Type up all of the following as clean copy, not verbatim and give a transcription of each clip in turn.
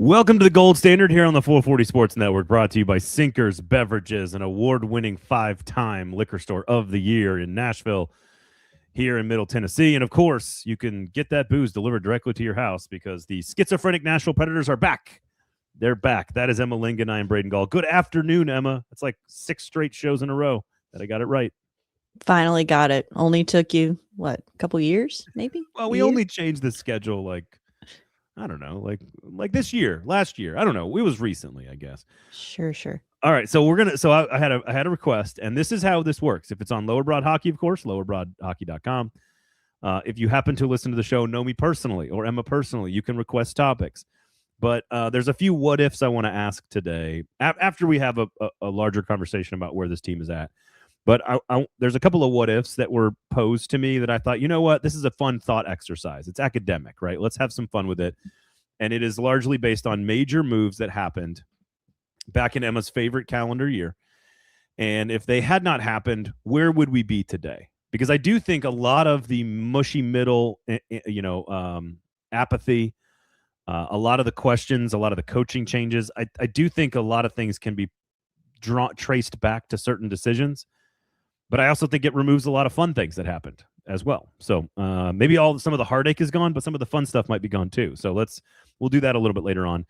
Welcome to the Gold Standard here on the 440 Sports Network, brought to you by Sinkers Beverages, an award-winning 5-time liquor store of the year in Nashville, here in Middle Tennessee. And, of course, you can get that booze delivered directly to your house because the schizophrenic Nashville Predators are back. They're back. That is Emma Lingan. I am Braden Gall. Good afternoon, Emma. It's like 6 straight shows in a row that I got it right. Finally got it. Only took you, what, a couple years, maybe? Well, we only changed the schedule I don't know, like this year, last year. I don't know. It was recently, I guess. Sure. All right, so we're gonna. So I had a request, and this is how this works. If it's on Lower Broad Hockey, of course, lowerbroadhockey.com. If you happen to listen to the show, know me personally or Emma personally, you can request topics. But there's a few what ifs I want to ask today after we have a larger conversation about where this team is at. But there's a couple of what ifs that were posed to me that I thought, you know what, this is a fun thought exercise. It's academic, right? Let's have some fun with it. And it is largely based on major moves that happened back in Emma's favorite calendar year. And if they had not happened, where would we be today? Because I do think a lot of the mushy middle, apathy, a lot of the questions, a lot of the coaching changes, I do think a lot of things can be traced back to certain decisions. But I also think it removes a lot of fun things that happened as well. So maybe some of the heartache is gone, but some of the fun stuff might be gone too. So we'll do that a little bit later on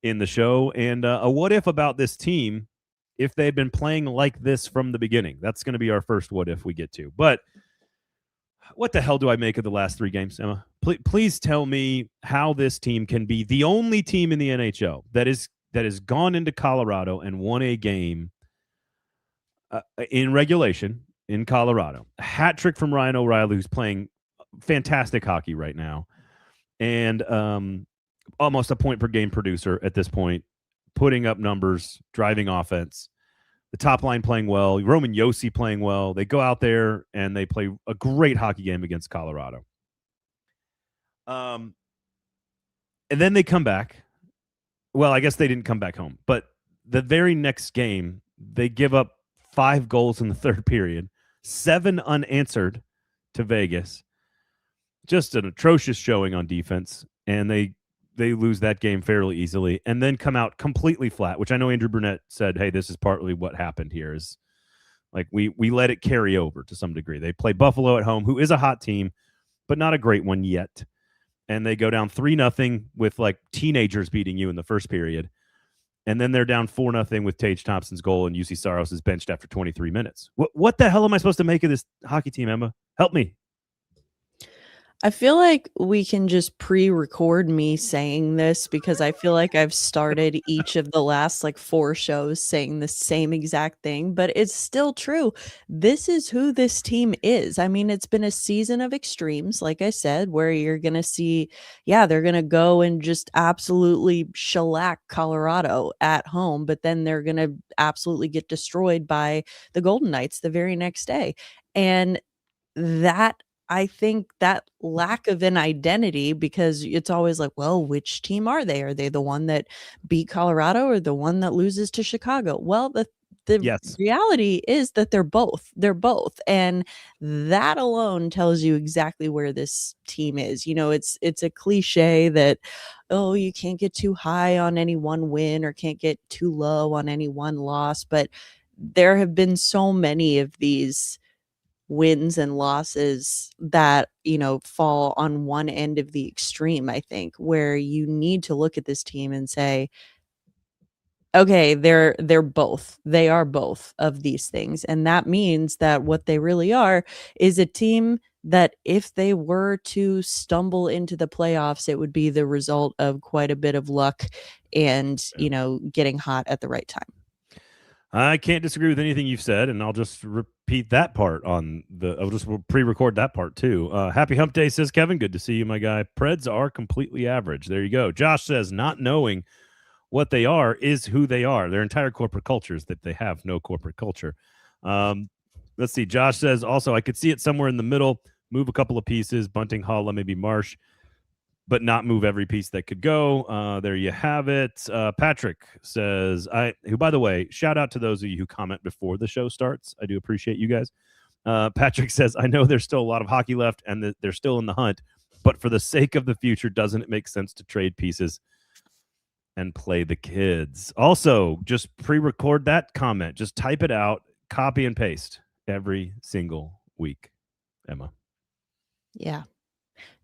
in the show. And a what if about this team if they'd been playing like this from the beginning. That's going to be our first what if we get to. But what the hell do I make of the last 3 games, Emma? Please tell me how this team can be the only team in the NHL that has gone into Colorado and won a game in regulation in Colorado. A hat trick from Ryan O'Reilly, who's playing fantastic hockey right now, and almost a point per game producer at this point, putting up numbers, driving offense, the top line playing well, Roman Josi playing well. They go out there and they play a great hockey game against Colorado. And then they come back. Well, I guess they didn't come back home, but the very next game, they give up 5 goals in the third period, 7 unanswered to Vegas. Just an atrocious showing on defense, and they lose that game fairly easily, and then come out completely flat, which I know Andrew Brunette said, hey, this is partly what happened here is like we let it carry over to some degree. They play Buffalo at home, who is a hot team, but not a great one yet. And they go down 3-0 with like teenagers beating you in the first period. And then they're down 4-0 with Tage Thompson's goal, and UC Saros is benched after 23 minutes. What the hell am I supposed to make of this hockey team, Emma? Help me. I feel like we can just pre-record me saying this because I feel like I've started each of the last 4 shows saying the same exact thing, but it's still true. This is who this team is. I mean, it's been a season of extremes, like I said, where you're going to see, they're going to go and just absolutely shellac Colorado at home, but then they're going to absolutely get destroyed by the Golden Knights the very next day. And I think that lack of an identity, because it's always like, well, which team are they? Are they the one that beat Colorado or the one that loses to Chicago? Well, the reality is that they're both. They're both. And that alone tells you exactly where this team is. You know, it's a cliche that, oh, you can't get too high on any one win or can't get too low on any one loss. But there have been so many of these wins and losses that, fall on one end of the extreme, I think, where you need to look at this team and say, okay, they're both. They are both of these things. And that means that what they really are is a team that if they were to stumble into the playoffs, it would be the result of quite a bit of luck and, getting hot at the right time. I can't disagree with anything you've said, and I'll just repeat that part I'll just pre-record that part too. Happy Hump Day, says Kevin. Good to see you, my guy. Preds are completely average. There you go. Josh says not knowing what they are is who they are. Their entire corporate culture is that they have no corporate culture. Let's see. Josh says also, I could see it somewhere in the middle, move a couple of pieces, Bunting, Holla, maybe Marsh, but not move every piece that could go. There you have it. Patrick says, who, by the way, shout out to those of you who comment before the show starts. I do appreciate you guys. Patrick says, I know there's still a lot of hockey left and that they're still in the hunt, but for the sake of the future, doesn't it make sense to trade pieces? and play the kids. Also, just pre-record that comment. Just type it out, copy and paste every single week, Emma. Yeah.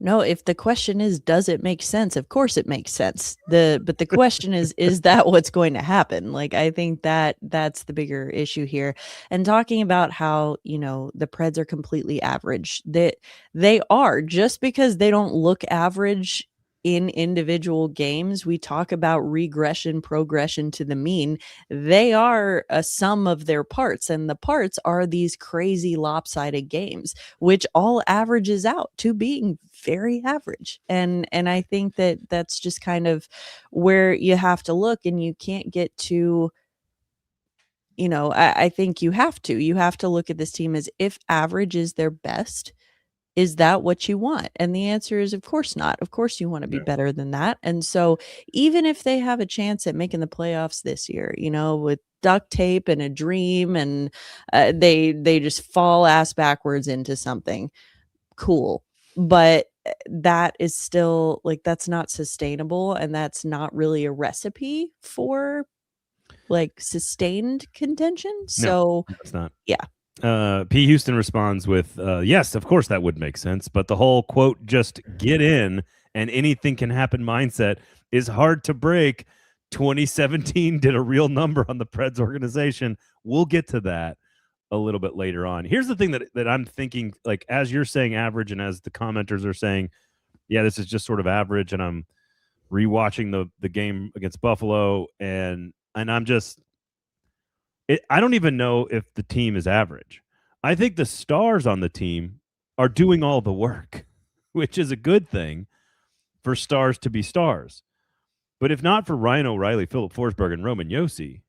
No, if the question is, does it make sense? Of course it makes sense. But the question is that what's going to happen? Like, I think that's the bigger issue here. And talking about how, the Preds are completely average, that they are, just because they don't look average in individual games. We talk about regression, progression to the mean. They are a sum of their parts, and the parts are these crazy lopsided games, which all averages out to being very average. And I think that that's just kind of where you have to look, and you can't get to, I think you have to look at this team as, if average is their best, is that what you want? And the answer is, of course not. Of course you want to be better than that. And so even if they have a chance at making the playoffs this year, with duct tape and a dream, and they just fall ass backwards into something cool. But that is still, like, that's not sustainable, and that's not really a recipe for, like, sustained contention. So no, it's not. yeah. P. Houston responds with, yes, of course that would make sense, but the whole quote, just get in and anything can happen mindset is hard to break. 2017 did a real number on the Preds organization. We'll get to that a little bit later on. Here's the thing that I'm thinking, like, as you're saying average and as the commenters are saying, yeah, this is just sort of average, and I'm rewatching the game against Buffalo, and I'm just, I don't even know if the team is average. I think the stars on the team are doing all the work, which is a good thing for stars to be stars. But if not for Ryan O'Reilly, Philip Forsberg, and Roman Josi,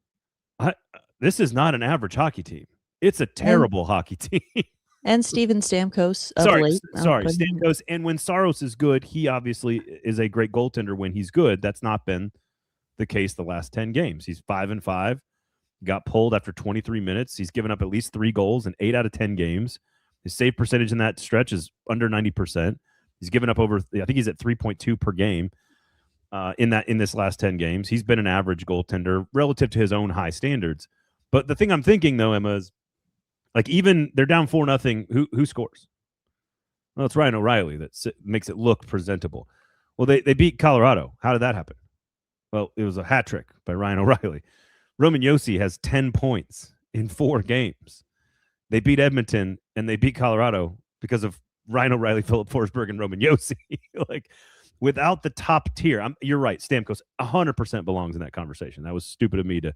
this is not an average hockey team. It's a terrible hockey team. And Steven Stamkos of Sorry, late. Stamkos. And when Saros is good, he obviously is a great goaltender when he's good. That's not been the case the last 10 games. He's 5-5. Got pulled after 23 minutes. He's given up at least 3 goals in 8 out of 10 games. His save percentage in that stretch is under 90%. He's given up over, I think he's at 3.2 per game in this last 10 games. He's been an average goaltender relative to his own high standards. But the thing I'm thinking, though, Emma, is, like, even they're down 4-0. Who scores? Well, it's Ryan O'Reilly that makes it look presentable. Well, they beat Colorado. How did that happen? Well, it was a hat trick by Ryan O'Reilly. Roman Josi has 10 points in 4 games. They beat Edmonton and they beat Colorado because of Ryan O'Reilly, Philip Forsberg, and Roman Josi. Like, without the top tier, you're right. Stamkos 100% belongs in that conversation. That was stupid of me to.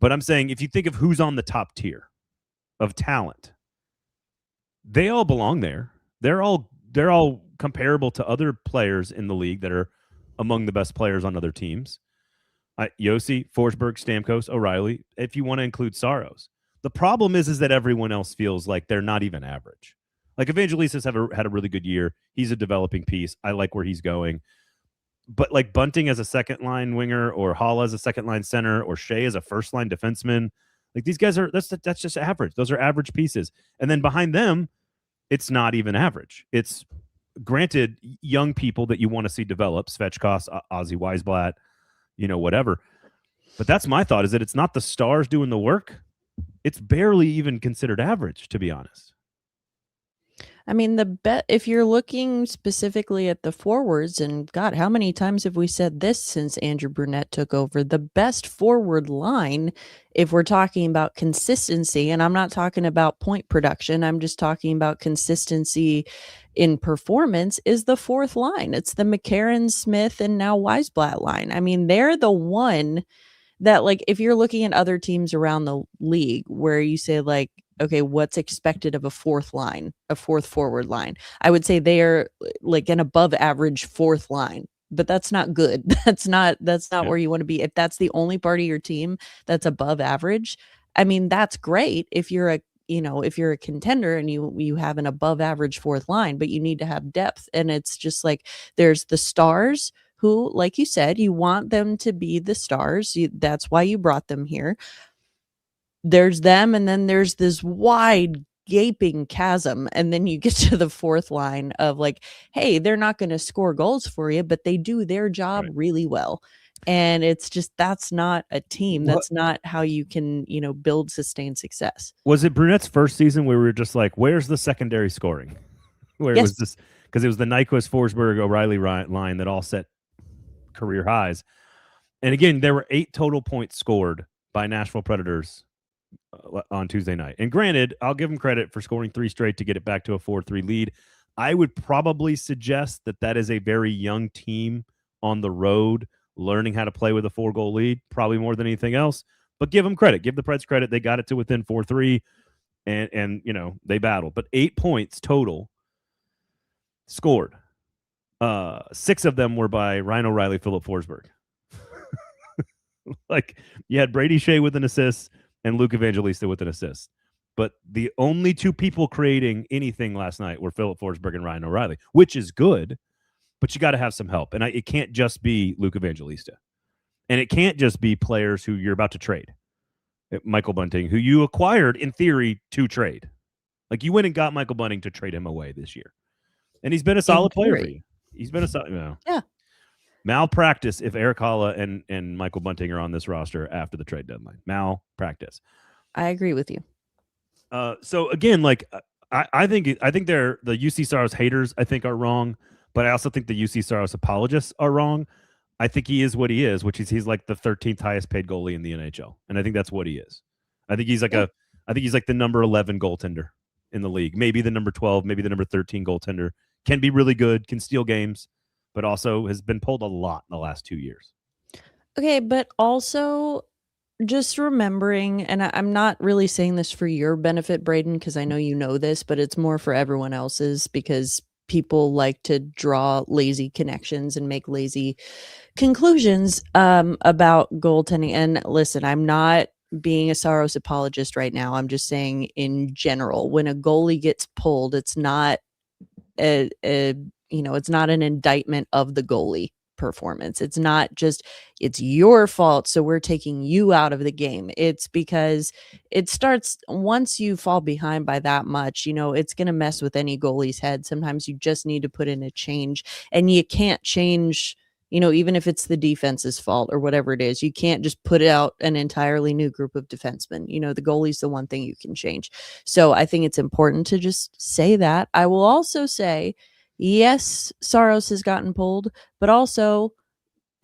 But I'm saying, if you think of who's on the top tier of talent, they all belong there. They're all comparable to other players in the league that are among the best players on other teams. Josi, Forsberg, Stamkos, O'Reilly, if you want to include Saros. The problem is that everyone else feels like they're not even average. Like, Evangelistas had a really good year. He's a developing piece. I like where he's going. But, like, Bunting as a second-line winger, or Hall as a second-line center, or Shea as a first-line defenseman, like, these guys that's just average. Those are average pieces. And then behind them, it's not even average. It's, granted, young people that you want to see develop, Svechkos, Ozzy Weisblatt, whatever. But that's my thought, is that it's not the stars doing the work. It's barely even considered average, to be honest. I mean, if you're looking specifically at the forwards, and God, how many times have we said this since Andrew Brunette took over? The best forward line, if we're talking about consistency, and I'm not talking about point production, I'm just talking about consistency in performance, is the fourth line. It's the McCarron, Smith, and now Weisblatt line. I mean, they're the one that, like, if you're looking at other teams around the league where you say, like, okay, what's expected of a fourth forward line? I would say they are, like, an above average fourth line, but that's not good. That's not where you want to be. If that's the only part of your team that's above average, I mean, that's great if you're a contender and you have an above average fourth line, but you need to have depth. And it's just like, there's the stars who, like you said, you want them to be the stars. That's why you brought them here. There's them, and then there's this wide gaping chasm, and then you get to the fourth line of, like, hey, they're not going to score goals for you, but they do their job really well. And it's just that's not a team. What That's not how you can, build sustained success. was it Brunette's first season where we were just like, where's the secondary scoring? Where it was Yes. this because it was the Nyquist, Forsberg, O'Reilly line that all set career highs. And again, there were 8 total points scored by Nashville Predators on Tuesday night. And granted, I'll give them credit for scoring 3 straight to get it back to a 4-3 lead. I would probably suggest that is a very young team on the road learning how to play with a 4-goal lead, probably more than anything else. But give them credit. Give the Preds credit. They got it to within 4-3, and they battled. But 8 points total scored. 6 of them were by Ryan O'Reilly, Philip Forsberg. Like, you had Brady Shea with an assist and Luke Evangelista with an assist. But the only 2 people creating anything last night were Philip Forsberg and Ryan O'Reilly, which is good, but you got to have some help. And it can't just be Luke Evangelista. And it can't just be players who you're about to trade. Michael Bunting, who you acquired, in theory, to trade. Like, you went and got Michael Bunting to trade him away this year. And he's been a solid player for you. He's been a solid, Yeah. Malpractice if Eric Holla and Michael Bunting are on this roster after the trade deadline. Malpractice. I agree with you. So again, like I think they're the UC Saros haters, I think, are wrong, but I also think the UC Saros apologists are wrong. I think he is what he is, which is he's like the 13th highest paid goalie in the NHL, and I think that's what he is. I think he's like the number 11 goaltender in the league, maybe the number 12, maybe the number 13 goaltender. Can be really good, can steal games, but also has been pulled a lot in the last 2 years. Okay, but also just remembering, and I'm not really saying this for your benefit, Braden, because I know you know this, but it's more for everyone else's, because people like to draw lazy connections and make lazy conclusions about goaltending. And listen, I'm not being a Saros apologist right now. I'm just saying in general, when a goalie gets pulled, it's not it's not an indictment of the goalie performance. It's not just it's your fault, so we're taking you out of the game. It's because it starts once you fall behind by that much, it's going to mess with any goalie's head. Sometimes you just need to put in a change, and you can't change, even if it's the defense's fault or whatever it is. You can't just put out an entirely new group of defensemen. The goalie's the one thing you can change. So I think it's important to just say that. I will also say, yes, Saros has gotten pulled, but also,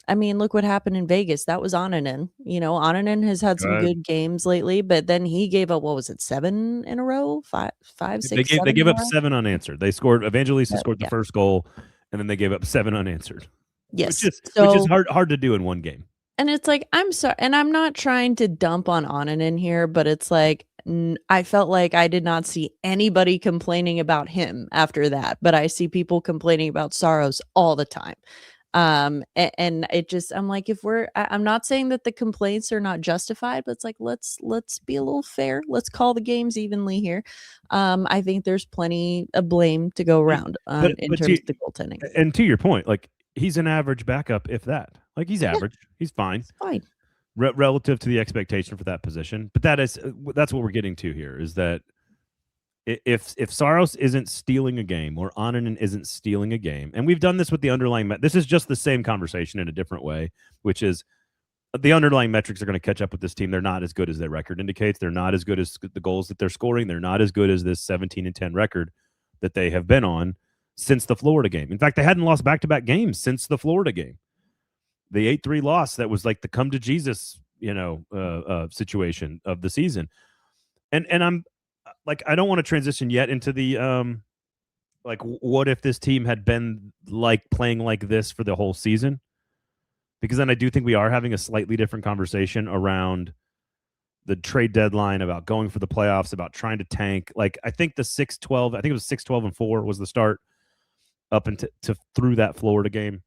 I mean, look what happened in Vegas. That was Ananen. Ananen has had some good games lately, but then he gave up, what was it, 7 in a row? Five, six, They gave up 7 unanswered. They scored. Evangelista scored the first goal, and then they gave up 7 unanswered. Yes, which is hard to do in one game. And it's like, I'm sorry, and I'm not trying to dump on Ananen here, but it's like, I felt like I did not see anybody complaining about him after that, but I see people complaining about Saros all the time. And it just, I'm like, I'm not saying that the complaints are not justified, but it's like, let's be a little fair. Let's call the games evenly here. I think there's plenty of blame to go around in terms of the goaltending. And to your point, like, he's an average backup, if that. Like, he's average. He's fine. It's fine. Relative to the expectation for that position. But that's what we're getting to here, is that if Saros isn't stealing a game, or Ananen isn't stealing a game, and we've done this with the underlying this is just the same conversation in a different way, which is the underlying metrics are going to catch up with this team. They're not as good as their record indicates. They're not as good as the goals that they're scoring. They're not as good as this 17-10 record that they have been on since the Florida game. In fact, they hadn't lost back-to-back games since the Florida game. The 8-3 loss, that was like the come to Jesus, situation of the season. And I'm like, I don't want to transition yet into the like, what if this team had been like playing like this for the whole season? Because then I do think we are having a slightly different conversation around the trade deadline, about going for the playoffs, about trying to tank. Like, I think the 6-12, I think it was 6-12-4 was the start up into through that Florida game.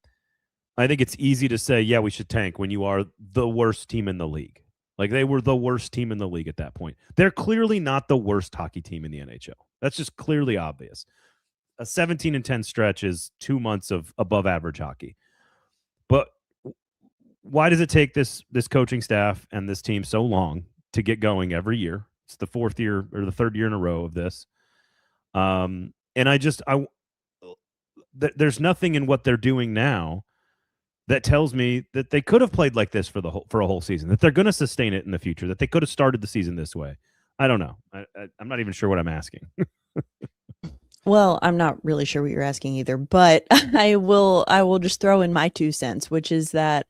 I think it's easy to say, yeah, we should tank when you are the worst team in the league. Like, they were the worst team in the league at that point. They're clearly not the worst hockey team in the NHL. That's just clearly obvious. A 17-10 stretch is 2 months of above average hockey. But why does it take this coaching staff and this team so long to get going every year? It's the 4th year or the 3rd year in a row of this. And there's nothing in what they're doing now that tells me that they could have played like this for a whole season, that they're going to sustain it in the future, that they could have started the season this way. I don't know. I'm not even sure what I'm asking. Well, I'm not really sure what you're asking either, but I will just throw in my 2 cents, which is that,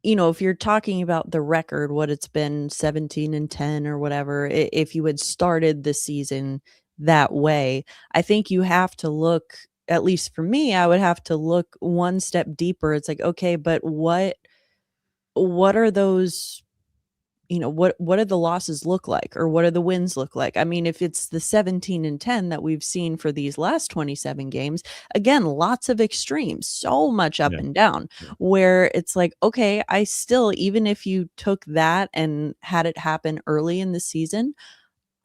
if you're talking about the record, what it's been 17-10 or whatever, if you had started the season that way, I think you have to look, at least for me, I would have to look one step deeper. It's like, okay, but what are those, what do the losses look like, or what do the wins look like? I mean, if it's the 17-10 that we've seen for these last 27 games, again, lots of extremes, so much up Yeah. and down, Yeah. where it's like, okay, I still, even if you took that and had it happen early in the season,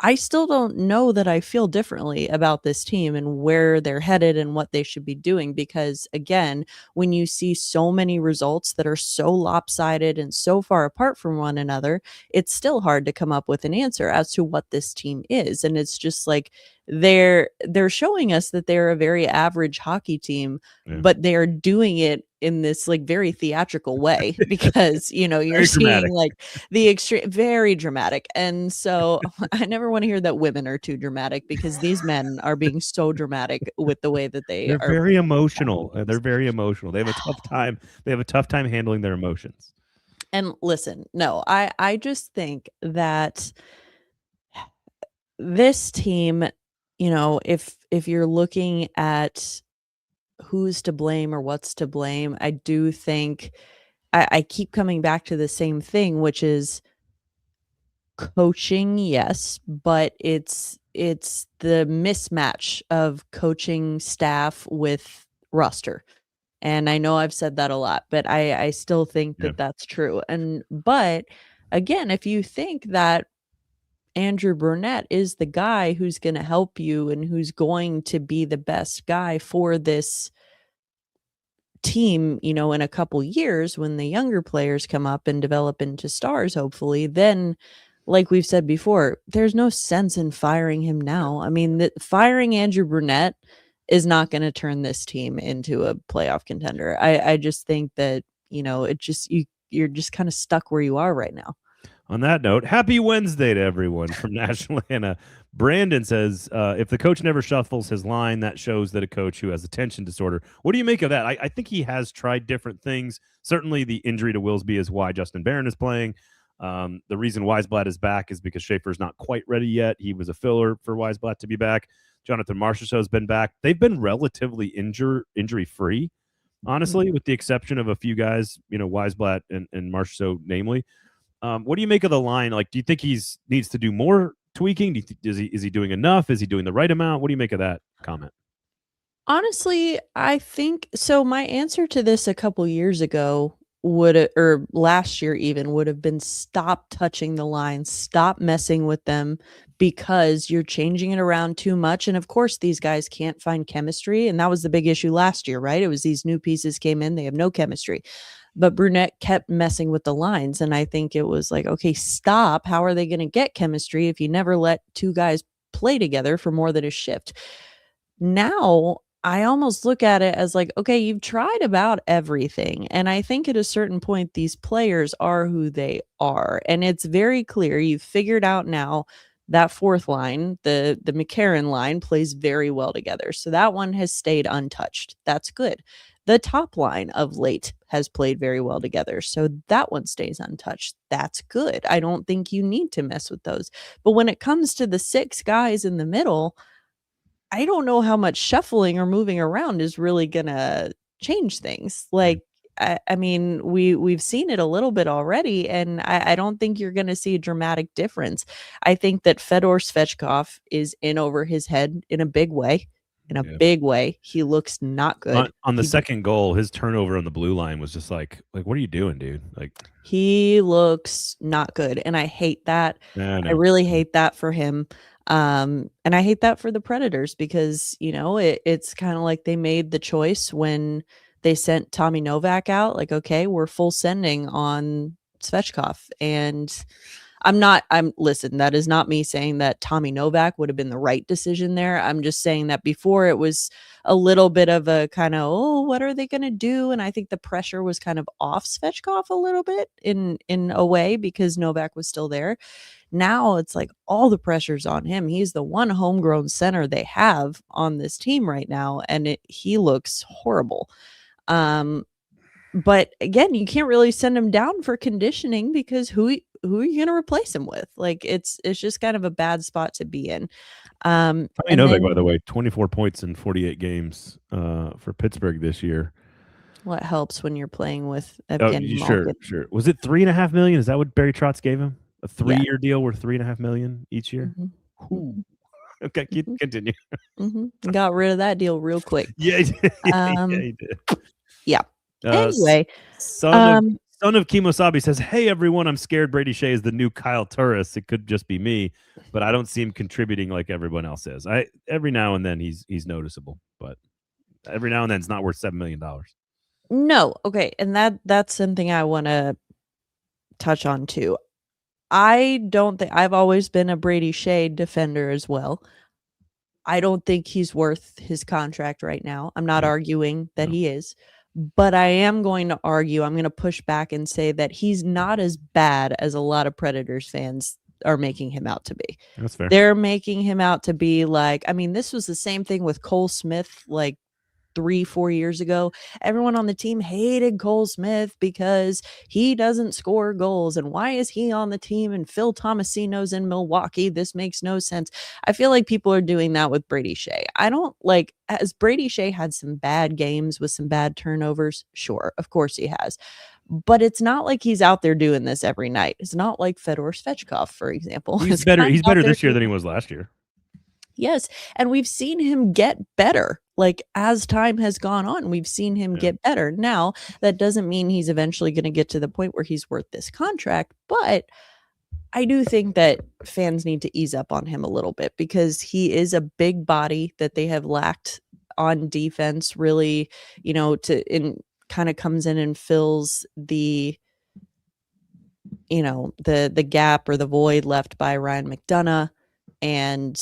I still don't know that I feel differently about this team and where they're headed and what they should be doing. Because again, when you see so many results that are so lopsided and so far apart from one another, it's still hard to come up with an answer as to what this team is. And it's just like they're showing us that they're a very average hockey team, Yeah. but they are doing it in this like very theatrical way because you're Very seeing dramatic. like the extreme, very dramatic. And so I never want to hear that women are too dramatic, because these men are being so dramatic with the way that they They're are. very emotional. They're very emotional. They have a tough time. They have a tough time handling their emotions. And listen, no, I just think that this team, if you're looking at who's to blame or what's to blame, I do think I keep coming back to the same thing, which is coaching, yes, but it's the mismatch of coaching staff with roster. And I know I've said that a lot, but I still think Yeah. that that's true. But again, if you think that Andrew Burnett is the guy who's going to help you and who's going to be the best guy for this team, in a couple years when the younger players come up and develop into stars, hopefully, then like we've said before, there's no sense in firing him now. I mean, firing Andrew Burnett is not going to turn this team into a playoff contender. I just think that, you're just kind of stuck where you are right now. On that note, happy Wednesday to everyone from Nashville, Atlanta. Brandon says, if the coach never shuffles his line, that shows that a coach who has attention disorder. What do you make of that? I think he has tried different things. Certainly the injury to Willsby is why Justin Barron is playing. The reason Weisblatt is back is because Schaefer's not quite ready yet. He was a filler for Weisblatt to be back. Jonathan Marchessault has been back. They've been relatively injury-free, honestly, with the exception of a few guys, Weisblatt and Marchessault, namely. What do you make of the line? Like, do you think he's needs to do more tweaking? Is he doing enough? Is he doing the right amount? What do you make of that comment? Honestly, I think so. My answer to this a couple years ago or last year even, would have been stop touching the line, stop messing with them, because you're changing it around too much. And of course, these guys can't find chemistry. And that was the big issue last year, right? It was these new pieces came in, they have no chemistry. But Brunette kept messing with the lines. And I think it was like, okay, stop. How are they going to get chemistry if you never let two guys play together for more than a shift? Now, I almost look at it as like, okay, you've tried about everything. And I think at a certain point, these players are who they are. And it's very clear. You've figured out now that fourth line, the McCarron line, plays very well together. So that one has stayed untouched. That's good. The top line of late has played very well together. So that one stays untouched. That's good. I don't think you need to mess with those. But when it comes to the six guys in the middle, I don't know how much shuffling or moving around is really gonna change things. Like, I mean, we've seen it a little bit already, and I don't think you're gonna see a dramatic difference. I think that Fedor Svechkov is in over his head in a big way. In a Yeah. big way. He looks not good. On the second goal, his turnover on the blue line was just like what are you doing, dude? Like, he looks not good, and I hate that. I really hate that for him. And I hate that for the Predators because, it's kind of like they made the choice when they sent Tommy Novak out, like, okay, we're full sending on Svechkov. And Listen, that is not me saying that Tommy Novak would have been the right decision there. I'm just saying that before it was a little bit of a kind of, oh, what are they going to do? And I think the pressure was kind of off Svechkov a little bit in a way because Novak was still there. Now it's like all the pressure's on him. He's the one homegrown center they have on this team right now, and he looks horrible. But again, you can't really send him down for conditioning because who are you going to replace him with? Like it's just kind of a bad spot to be in. Tommy Novak, by the way, 24 points in 48 games for Pittsburgh this year. What helps when you're playing with Evgeny Malkin? Sure. Was it $3.5 million? Is that what Barry Trotz gave him? A 3-year deal worth $3.5 million each year? Mm-hmm. Okay, continue. Mm-hmm. Got rid of that deal real quick. Yeah, he did. He did. Yeah. Anyway, son of Kimosabi says, "Hey everyone, I'm scared Brady Shea is the new Kyle Turris. It could just be me, but I don't see him contributing like everyone else is. Every now and then he's noticeable, but every now and then it's not worth $7 million." No, okay, and that's something I want to touch on too. I don't think I've always been a Brady Shea defender as well. I don't think he's worth his contract right now. I'm not arguing that he is. But I am going to argue, I'm going to push back and say that he's not as bad as a lot of Predators fans are making him out to be. That's fair. They're making him out to be like, I mean, this was the same thing with Cole Smith like 3-4 years ago. Everyone on the team hated Cole Smith because he doesn't score goals. And why is he on the team? And Phil Tomasino's in Milwaukee. This makes no sense. I feel like people are doing that with Brady Shea. I don't like, as Brady Shea had some bad games with some bad turnovers. Sure, of course he has. But it's not like he's out there doing this every night. It's not like Fedor Svechkov, for example. He's better this year than he was last year. Yes. And we've seen him get better. Like as time has gone on, we've seen him get better. Now, that doesn't mean he's eventually going to get to the point where he's worth this contract. But I do think that fans need to ease up on him a little bit because he is a big body that they have lacked on defense, really, kind of comes in and fills the gap or the void left by Ryan McDonough. And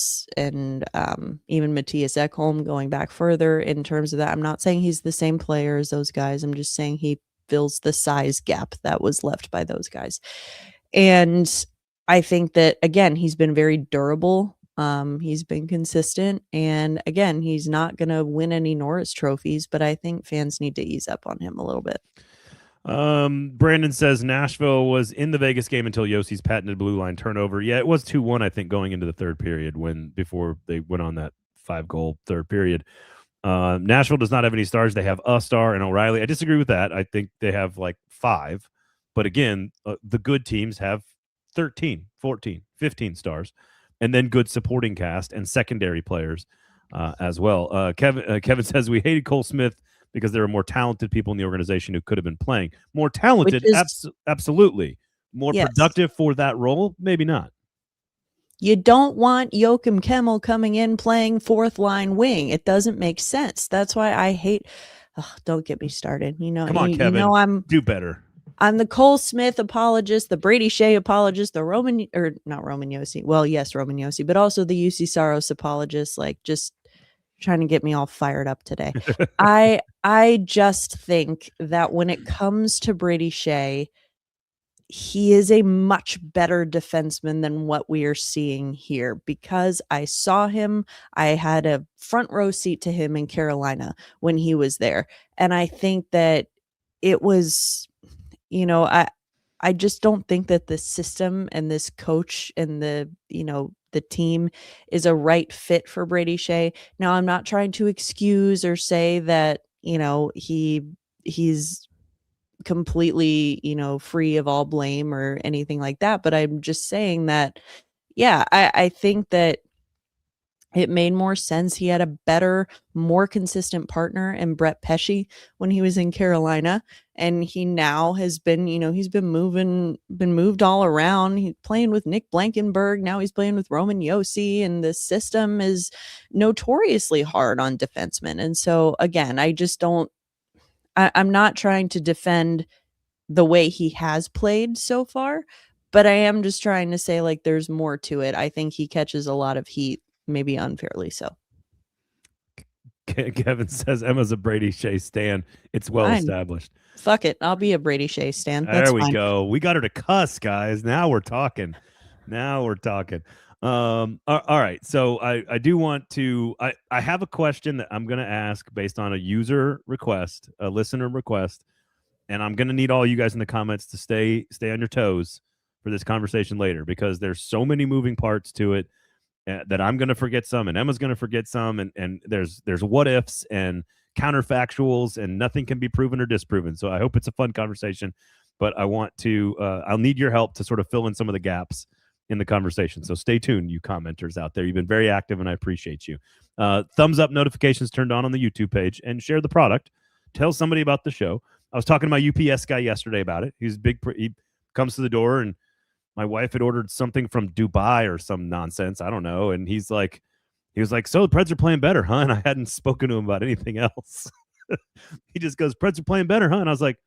even Matthias Ekholm going back further in terms of that. I'm not saying he's the same player as those guys. I'm just saying he fills the size gap that was left by those guys. And I think that, again, he's been very durable. He's been consistent. And again, he's not going to win any Norris trophies, but I think fans need to ease up on him a little bit. Brandon says Nashville was in the Vegas game until Yossi's patented blue line turnover. Yeah, it was 2-1, I think, going into the third period before they went on that 5-goal third period. Nashville does not have any stars. They have a star and O'Reilly. I disagree with that. I think they have like 5. But again, the good teams have 13, 14, 15 stars, and then good supporting cast and secondary players as well. Kevin says we hated Cole Smith because there are more talented people in the organization who could have been playing. More talented, absolutely. More productive for that role, maybe not. You don't want Joachim Kemmel coming in playing fourth line wing. It doesn't make sense. That's why I hate. Oh, don't get me started. Come on, Kevin. Do better. I'm the Cole Smith apologist, the Brady Shea apologist, the not Roman Josi. Well, yes, Roman Josi, but also the UC Saros apologist. Like just trying to get me all fired up today. I just think that when it comes to Brady Shea, he is a much better defenseman than what we are seeing here because I saw him. I had a front row seat to him in Carolina when he was there. And I think that it was, I just don't think that the system and this coach and the team is a right fit for Brady Shea. Now, I'm not trying to excuse or say that, he's completely, free of all blame or anything like that. But I'm just saying that, I think that it made more sense. He had a better, more consistent partner in Brett Pesce when he was in Carolina. And he now has been, he's been moved all around. He's playing with Nick Blankenberg. Now he's playing with Roman Josi. And the system is notoriously hard on defensemen. And so, again, I'm not trying to defend the way he has played so far, But I am just trying to say, like, there's more to it. I think he catches a lot of heat, maybe unfairly so. Kevin says Emma's a Brady Shea stan. It's well Fine. established. Fuck it. I'll be a Brady Shea stan. That's There we fine. go. We got her to cuss, guys. Now we're talking. Now we're talking. All right. So I do want to I have a question that I'm gonna ask based on a user request, a listener request, and I'm gonna need all you guys in the comments to stay on your toes for this conversation later because there's so many moving parts to it that I'm gonna forget some and Emma's gonna forget some, and there's what ifs and counterfactuals and nothing can be proven or disproven. So I hope it's a fun conversation, but I want to I'll need your help to sort of fill in some of the gaps in the conversation. So stay tuned, you commenters out there. You've been very active and I appreciate you. Thumbs up, notifications turned on the YouTube page, and share the product. Tell somebody about the show. I was talking to my UPS guy yesterday about it. He's big. He comes to the door, and my wife had ordered something from Dubai or some nonsense. I don't know. And he was like, so the Preds are playing better, huh? And I hadn't spoken to him about anything else. He just goes, Preds are playing better, huh? And I was like,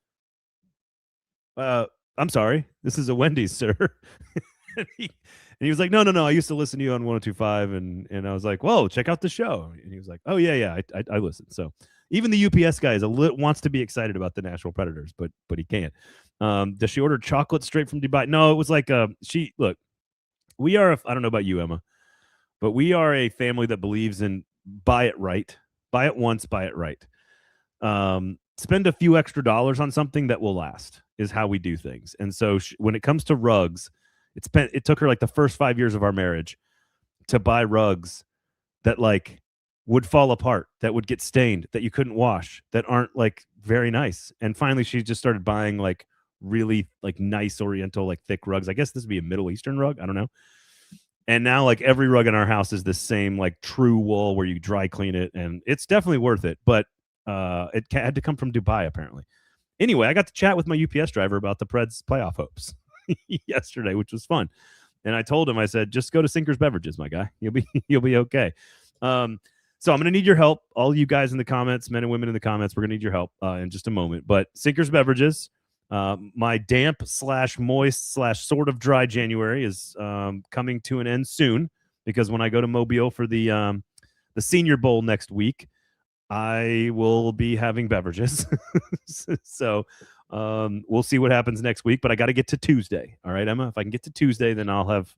I'm sorry. This is a Wendy's, sir. And he was like, no. I used to listen to you on 102.5. And I was like, whoa, check out the show. And he was like, oh, yeah, I listen. So even the UPS guy wants to be excited about the Nashville Predators, but he can't. Does she order chocolate straight from Dubai? No, it was like look, we are, I don't know about you, Emma, but we are a family that believes in buy it right. Buy it once, buy it right. Spend a few extra dollars on something that will last is how we do things. And so when it comes to rugs, it took her like the first 5 years of our marriage to buy rugs that like would fall apart, that would get stained, that you couldn't wash, that aren't like very nice. And finally she just started buying like really like nice Oriental, like thick rugs. I guess this would be a Middle Eastern rug. I don't know. And now like every rug in our house is the same like true wool where you dry clean it. And it's definitely worth it. But it had to come from Dubai, apparently. Anyway, I got to chat with my UPS driver about the Preds playoff hopes yesterday, which was fun. And I told him, I said, just go to Sinker's Beverages, my guy. You'll be okay. So I'm going to need your help. All you guys in the comments, men and women in the comments, we're going to need your help in just a moment. But Sinker's Beverages, my damp / moist / sort of dry January is coming to an end soon, because when I go to Mobile for the Senior Bowl next week, I will be having beverages. So we'll see what happens next week, but I got to get to Tuesday. All right, Emma, if I can get to Tuesday, then I'll have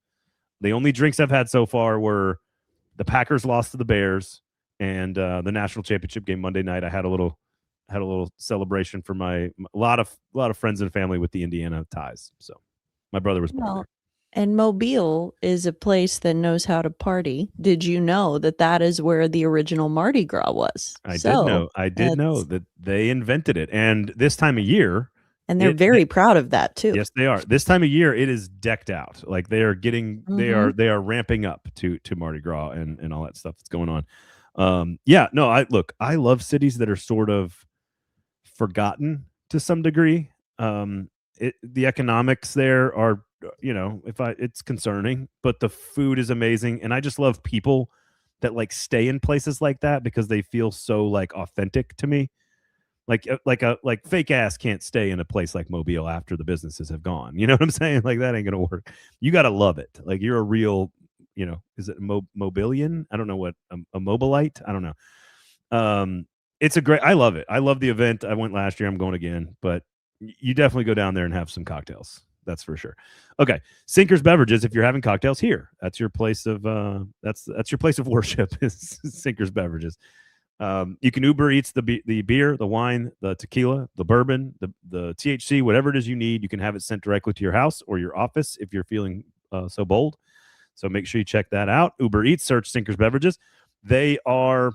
the only drinks I've had so far were the Packers lost to the Bears and the national championship game Monday night. I had a little celebration for a lot of friends and family with the Indiana ties. So my brother was born there. And Mobile is a place that knows how to party. Did you know that is where the original Mardi Gras was? I did know that they invented it. And this time of year, and they're very proud of that too. Yes, they are. This time of year, it is decked out. Like they are getting, they are ramping up to Mardi Gras and all that stuff that's going on. I love cities that are sort of forgotten to some degree. The economics there are, it's concerning, but the food is amazing. And I just love people that like stay in places like that because they feel so like authentic to me. Like fake ass can't stay in a place like Mobile after the businesses have gone. You know what I'm saying? Like that ain't gonna work. You got to love it. Like you're a real, is it Mobilian? I don't know what a Mobilite. I don't know. It's I love it. I love the event. I went last year. I'm going again, but you definitely go down there and have some cocktails. That's for sure. Okay, Sinker's Beverages. If you're having cocktails here, that's your place of that's your place of worship. Is Sinker's Beverages. You can Uber Eats the beer, the wine, the tequila, the bourbon, the THC, whatever it is you need. You can have it sent directly to your house or your office if you're feeling so bold. So make sure you check that out. Uber Eats, search Sinker's Beverages. They have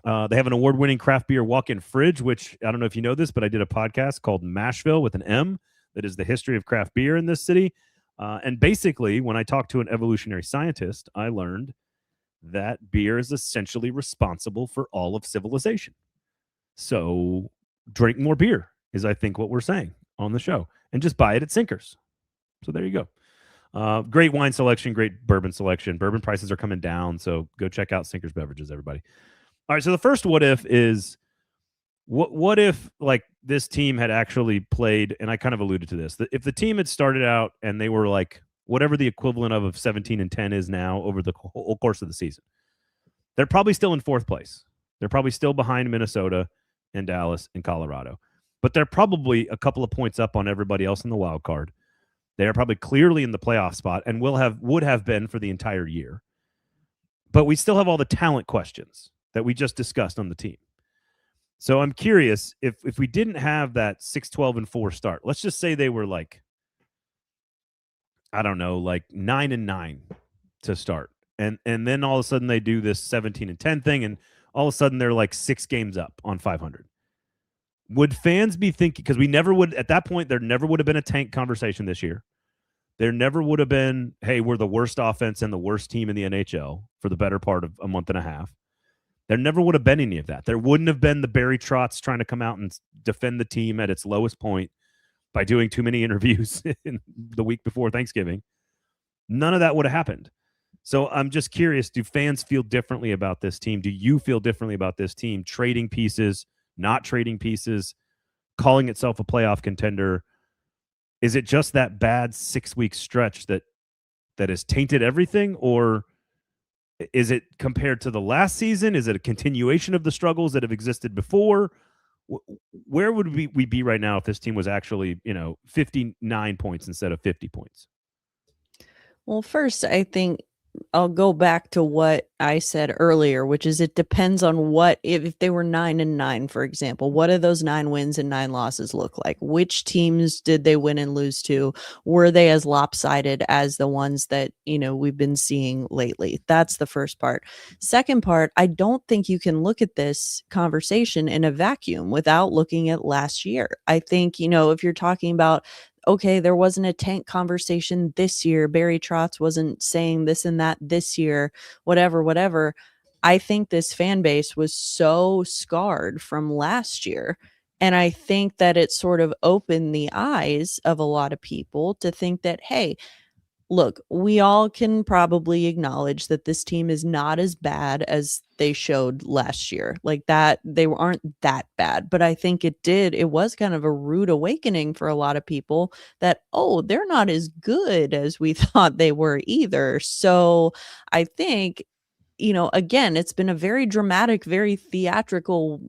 an award-winning craft beer walk-in fridge, which I don't know if you know this, but I did a podcast called Nashville with an M that is the history of craft beer in this city. And basically, when I talked to an evolutionary scientist, I learned that beer is essentially responsible for all of civilization. So drink more beer is, I think, what we're saying on the show. And just buy it at Sinker's. So there you go. Great wine selection, great bourbon selection. Bourbon prices are coming down, so go check out Sinker's Beverages, everybody. All right, so the first what if is, What if like this team had actually played, and I kind of alluded to this, that if the team had started out and they were like whatever the equivalent of 17-10 is now over the whole course of the season, they're probably still in fourth place. They're probably still behind Minnesota and Dallas and Colorado, but they're probably a couple of points up on everybody else in the wild card. They are probably clearly in the playoff spot and would have been for the entire year. But we still have all the talent questions that we just discussed on the team. So I'm curious if we didn't have that 6-12-4 start. Let's just say they were like, I don't know, like 9-9 to start. And then all of a sudden they do this 17-10 thing, and all of a sudden they're like 6 games up on 500. Would fans be thinking, because we never would, at that point, there never would have been a tank conversation this year. There never would have been, hey, we're the worst offense and the worst team in the NHL for the better part of a month and a half. There never would have been any of that. There wouldn't have been the Barry Trotz trying to come out and defend the team at its lowest point by doing too many interviews in the week before Thanksgiving. None of that would have happened. So I'm just curious, do fans feel differently about this team? Do you feel differently about this team? Trading pieces, not trading pieces, calling itself a playoff contender? Is it just that bad 6-week stretch that has tainted everything, or is it compared to the last season? Is it a continuation of the struggles that have existed before? Where would we be right now if this team was actually, 59 points instead of 50 points? Well, first, I think I'll go back to what I said earlier, which is it depends on what, if they were 9-9, for example, what do those 9 wins and 9 losses look like? Which teams did they win and lose to? Were they as lopsided as the ones that, we've been seeing lately? That's the first part. Second part, I don't think you can look at this conversation in a vacuum without looking at last year. I think, if you're talking about, okay, there wasn't a tank conversation this year, Barry Trotz wasn't saying this and that this year, whatever. I think this fan base was so scarred from last year. And I think that it sort of opened the eyes of a lot of people to think that, hey, look, we all can probably acknowledge that this team is not as bad as they showed last year. Like that, they aren't that bad. But I think it was kind of a rude awakening for a lot of people that, oh, they're not as good as we thought they were either. So I think, again, it's been a very dramatic, very theatrical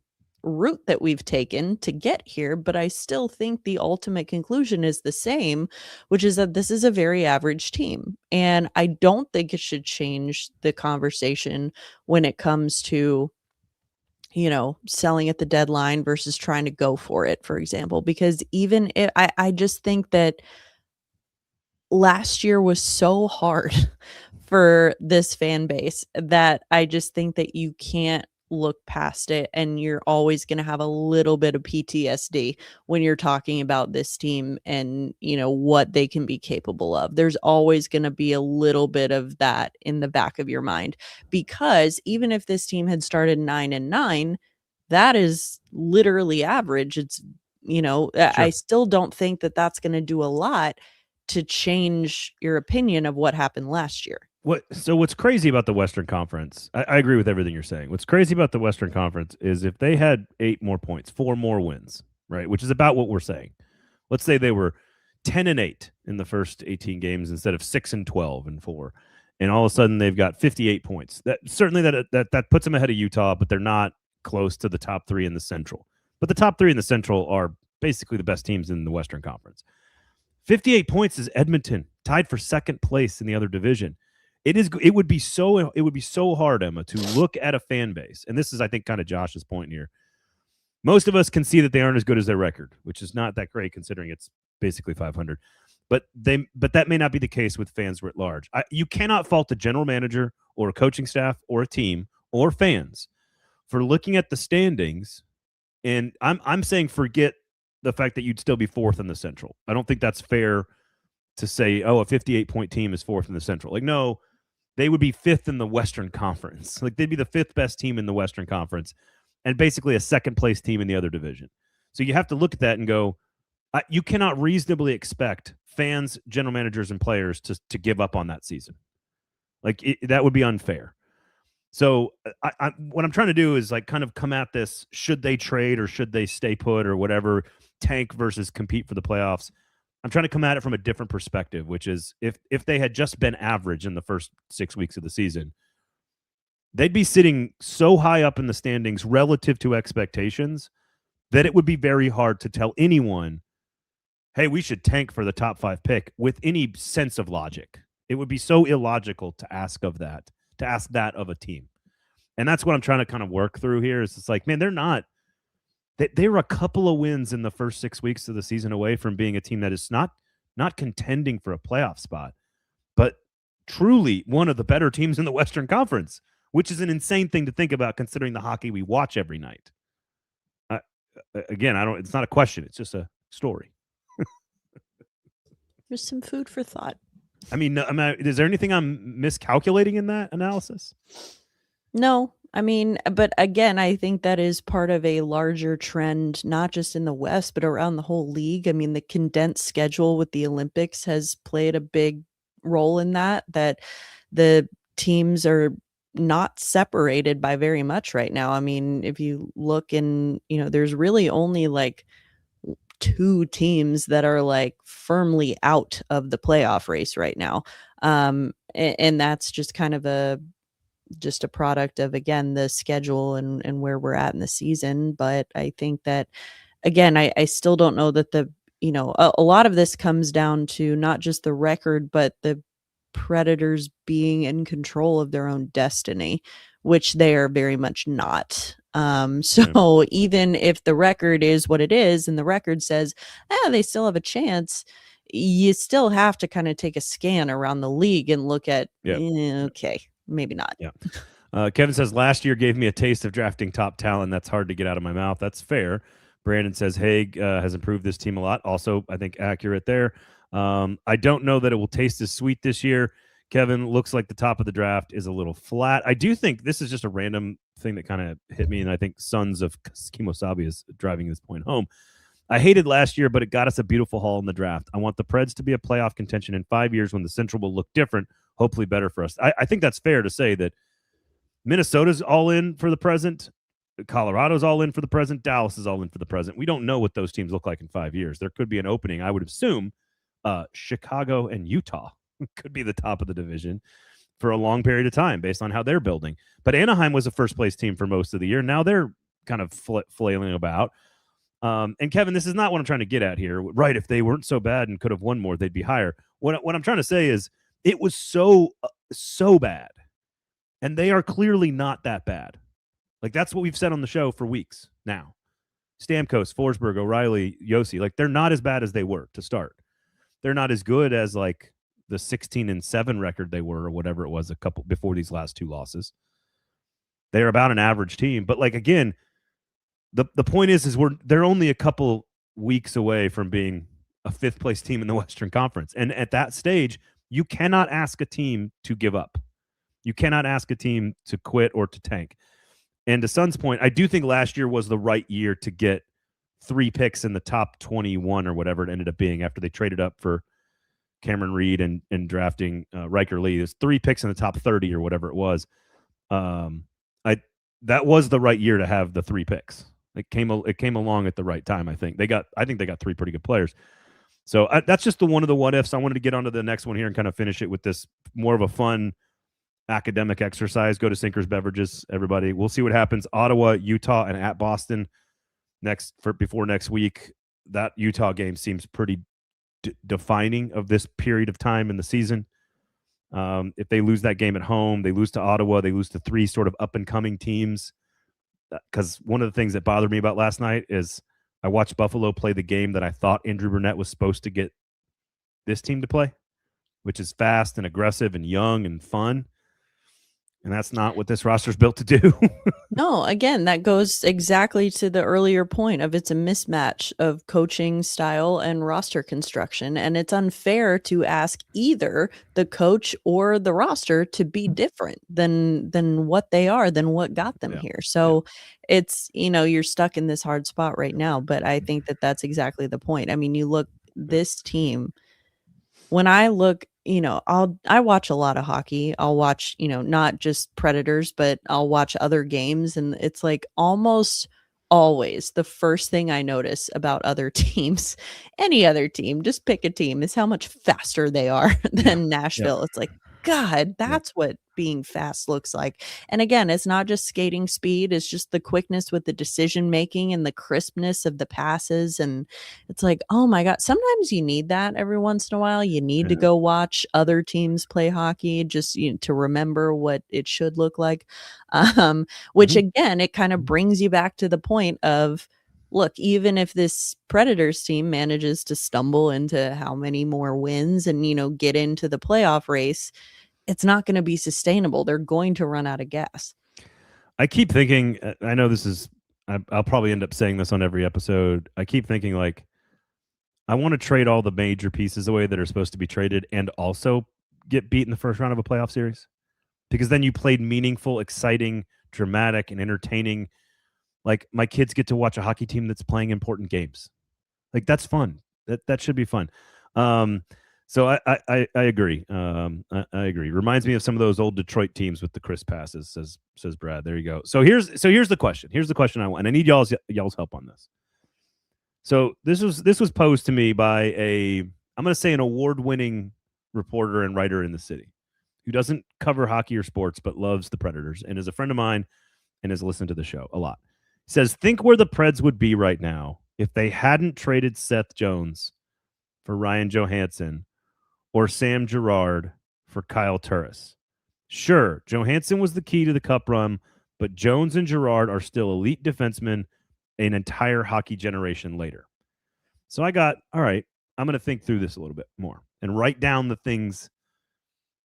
route that we've taken to get here, but I still think the ultimate conclusion is the same, which is that this is a very average team. And I don't think it should change the conversation when it comes to, selling at the deadline versus trying to go for it, for example, because even if I just think that last year was so hard for this fan base that I just think that you can't look past it, and you're always going to have a little bit of PTSD when you're talking about this team and what they can be capable of. There's always going to be a little bit of that in the back of your mind, because even if this team had started 9-9, that is literally average. It's Sure. I still don't think that that's going to do a lot to change your opinion of what happened last year. What's crazy about the Western Conference, I agree with everything you're saying. What's crazy about the Western Conference is if they had 8 more points, 4 more wins, right, which is about what we're saying. Let's say they were 10-8 in the first 18 games instead of 6-12 and 4, and all of a sudden they've got 58 points. That certainly that puts them ahead of Utah, but they're not close to the top 3 in the Central. But the top 3 in the Central are basically the best teams in the Western Conference. 58 points is Edmonton, tied for second place in the other division. It would be so hard, Emma, to look at a fan base, and this is, I think, kind of Josh's point here. Most of us can see that they aren't as good as their record, which is not that great considering it's basically 500. But that may not be the case with fans writ large. You cannot fault the general manager or a coaching staff or a team or fans for looking at the standings, and I'm saying forget the fact that you'd still be 4th in the Central. I don't think that's fair to say, oh, a 58-point team is 4th in the Central. Like, no. They would be 5th in the Western Conference. Like, they'd be the 5th best team in the Western Conference and basically a second-place team in the other division. So you have to look at that and go, you cannot reasonably expect fans, general managers, and players to give up on that season. Like, that would be unfair. So what I'm trying to do is like kind of come at this: should they trade or should they stay put or whatever? Tank versus compete for the playoffs. I'm trying to come at it from a different perspective, which is if they had just been average in the first 6 weeks of the season, they'd be sitting so high up in the standings relative to expectations that it would be very hard to tell anyone, hey, we should tank for the top 5 pick with any sense of logic. It would be so illogical to ask that of a team. And that's what I'm trying to kind of work through here. Is it's like, man, they were a couple of wins in the first 6 weeks of the season away from being a team that is not contending for a playoff spot, but truly one of the better teams in the Western Conference, which is an insane thing to think about considering the hockey we watch every night. Again, it's not a question. It's just a story. There's some food for thought. I mean, is there anything I'm miscalculating in that analysis? No, I mean, but again, I think that is part of a larger trend, not just in the West, but around the whole league. I mean, the condensed schedule with the Olympics has played a big role in that the teams are not separated by very much right now. I mean, if you look in, there's really only like 2 teams that are like firmly out of the playoff race right now. And that's just kind of just a product of, again, the schedule and where we're at in the season. But I think that, again, I still don't know that a lot of this comes down to not just the record, but the Predators being in control of their own destiny, which they are very much not. So even if the record is what it is and the record says, they still have a chance, you still have to kind of take a scan around the league and look at, okay, maybe not. Yeah. Kevin says, last year gave me a taste of drafting top talent. That's hard to get out of my mouth. That's fair. Brandon says, Haig has improved this team a lot. Also, I think accurate there. I don't know that it will taste as sweet this year. Kevin, looks like the top of the draft is a little flat. I do think this is just a random thing that kind of hit me, and I think Sons of Kimosabi is driving this point home. I hated last year, but it got us a beautiful haul in the draft. I want the Preds to be a playoff contention in 5 years when the Central will look different, hopefully better for us. I think that's fair to say that Minnesota's all in for the present. Colorado's all in for the present. Dallas is all in for the present. We don't know what those teams look like in 5 years. There could be an opening. I would assume Chicago and Utah could be the top of the division for a long period of time based on how they're building. But Anaheim was a first-place team for most of the year. Now they're kind of flailing about. And Kevin, this is not what I'm trying to get at here. Right, if they weren't so bad and could have won more, they'd be higher. What I'm trying to say is it was so bad. And they are clearly not that bad. Like, that's what we've said on the show for weeks now. Stamkos, Forsberg, O'Reilly, Yossi, like, they're not as bad as they were to start. They're not as good as, like, the 16-7 record they were or whatever it was a couple before these last 2 losses. They're about an average team. But, like, again, the point is they're only a couple weeks away from being a 5th-place team in the Western Conference. And at that stage, you cannot ask a team to give up. You cannot ask a team to quit or to tank. And to Sun's point, I do think last year was the right year to get 3 picks in the top 21 or whatever it ended up being after they traded up for Cameron Reed and drafting Riker Lee. There's 3 picks in the top 30 or whatever it was. That was the right year to have the 3 picks. It came along at the right time. I think they got 3 pretty good players. So that's just one of the what ifs. I wanted to get onto the next one here and kind of finish it with this more of a fun academic exercise. Go to Sinkers Beverages, everybody. We'll see what happens. Ottawa, Utah, and at Boston before next week. That Utah game seems pretty defining of this period of time in the season. If they lose that game at home, they lose to Ottawa, they lose to 3 sort of up-and-coming teams. Because one of the things that bothered me about last night is I watched Buffalo play the game that I thought Andrew Burnett was supposed to get this team to play, which is fast and aggressive and young and fun. And that's not what this roster is built to do. No, again, that goes exactly to the earlier point of it's a mismatch of coaching style and roster construction. And it's unfair to ask either the coach or the roster to be different than what they are, than what got them here. So it's, you're stuck in this hard spot right now. But I think that that's exactly the point. I mean, you look, this team when I look, I watch a lot of hockey. I'll watch, not just Predators, but I'll watch other games. And it's like almost always the first thing I notice about other teams, any other team, just pick a team, is how much faster they are than Nashville. It's like, God, that's what being fast looks like. And again, it's not just skating speed, it's just the quickness with the decision making and the crispness of the passes. And it's like, oh my God, sometimes you need that every once in a while. You need to go watch other teams play hockey just to remember what it should look like. Which again, it kind of brings you back to the point of, look, even if this Predators team manages to stumble into how many more wins and, get into the playoff race, it's not going to be sustainable. They're going to run out of gas. I keep thinking, I know this is, I'll probably end up saying this on every episode. I keep thinking like, I want to trade all the major pieces away that are supposed to be traded and also get beat in the first round of a playoff series, because then you played meaningful, exciting, dramatic, and entertaining. Like, my kids get to watch a hockey team that's playing important games. Like, that's fun. That should be fun. So I agree. I agree. Reminds me of some of those old Detroit teams with the crisp passes, says Brad. There you go. So here's the question. Here's the question I want, and I need y'all's help on this. So this was posed to me by I'm going to say an award-winning reporter and writer in the city who doesn't cover hockey or sports but loves the Predators and is a friend of mine and has listened to the show a lot. He says, think where the Preds would be right now if they hadn't traded Seth Jones for Ryan Johansen or Sam Girard for Kyle Turris. Sure, Johansen was the key to the cup run, but Jones and Girard are still elite defensemen an entire hockey generation later. So I got, all right, I'm going to think through this a little bit more and write down the things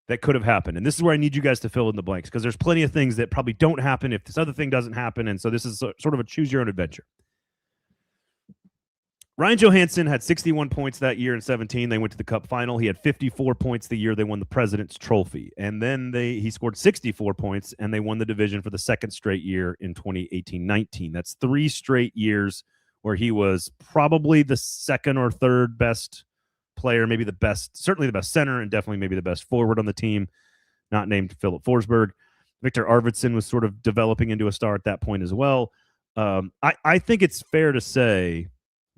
that could have happened. And this is where I need you guys to fill in the blanks, because there's plenty of things that probably don't happen if this other thing doesn't happen. And so this is sort of a choose your own adventure. Ryan Johansen had 61 points that year in 17. They went to the Cup final. He had 54 points the year they won the President's Trophy. And then he scored 64 points, and they won the division for the second straight year in 2018-19. That's 3 straight years where he was probably the second or third best player, maybe the best, certainly the best center, and definitely maybe the best forward on the team, not named Philip Forsberg. Victor Arvidsson was sort of developing into a star at that point as well. I think it's fair to say,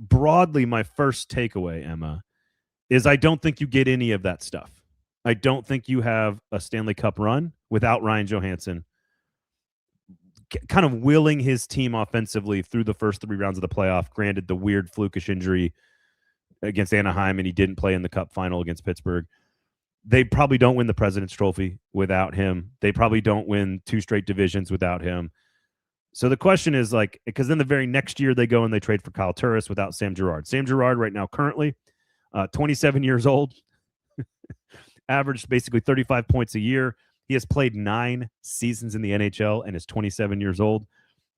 broadly, my first takeaway, Emma, is I don't think you get any of that stuff. I don't think you have a Stanley Cup run without Ryan Johansen kind of willing his team offensively through the first 3 rounds of the playoff. Granted, the weird flukish injury against Anaheim, and he didn't play in the Cup final against Pittsburgh. They probably don't win the President's Trophy without him. They probably don't win 2 straight divisions without him. So the question is, like, because then the very next year they go and they trade for Kyle Turris without Sam Girard. Sam Girard right now currently 27 years old, averaged basically 35 points a year. He has played 9 seasons in the NHL and is 27 years old.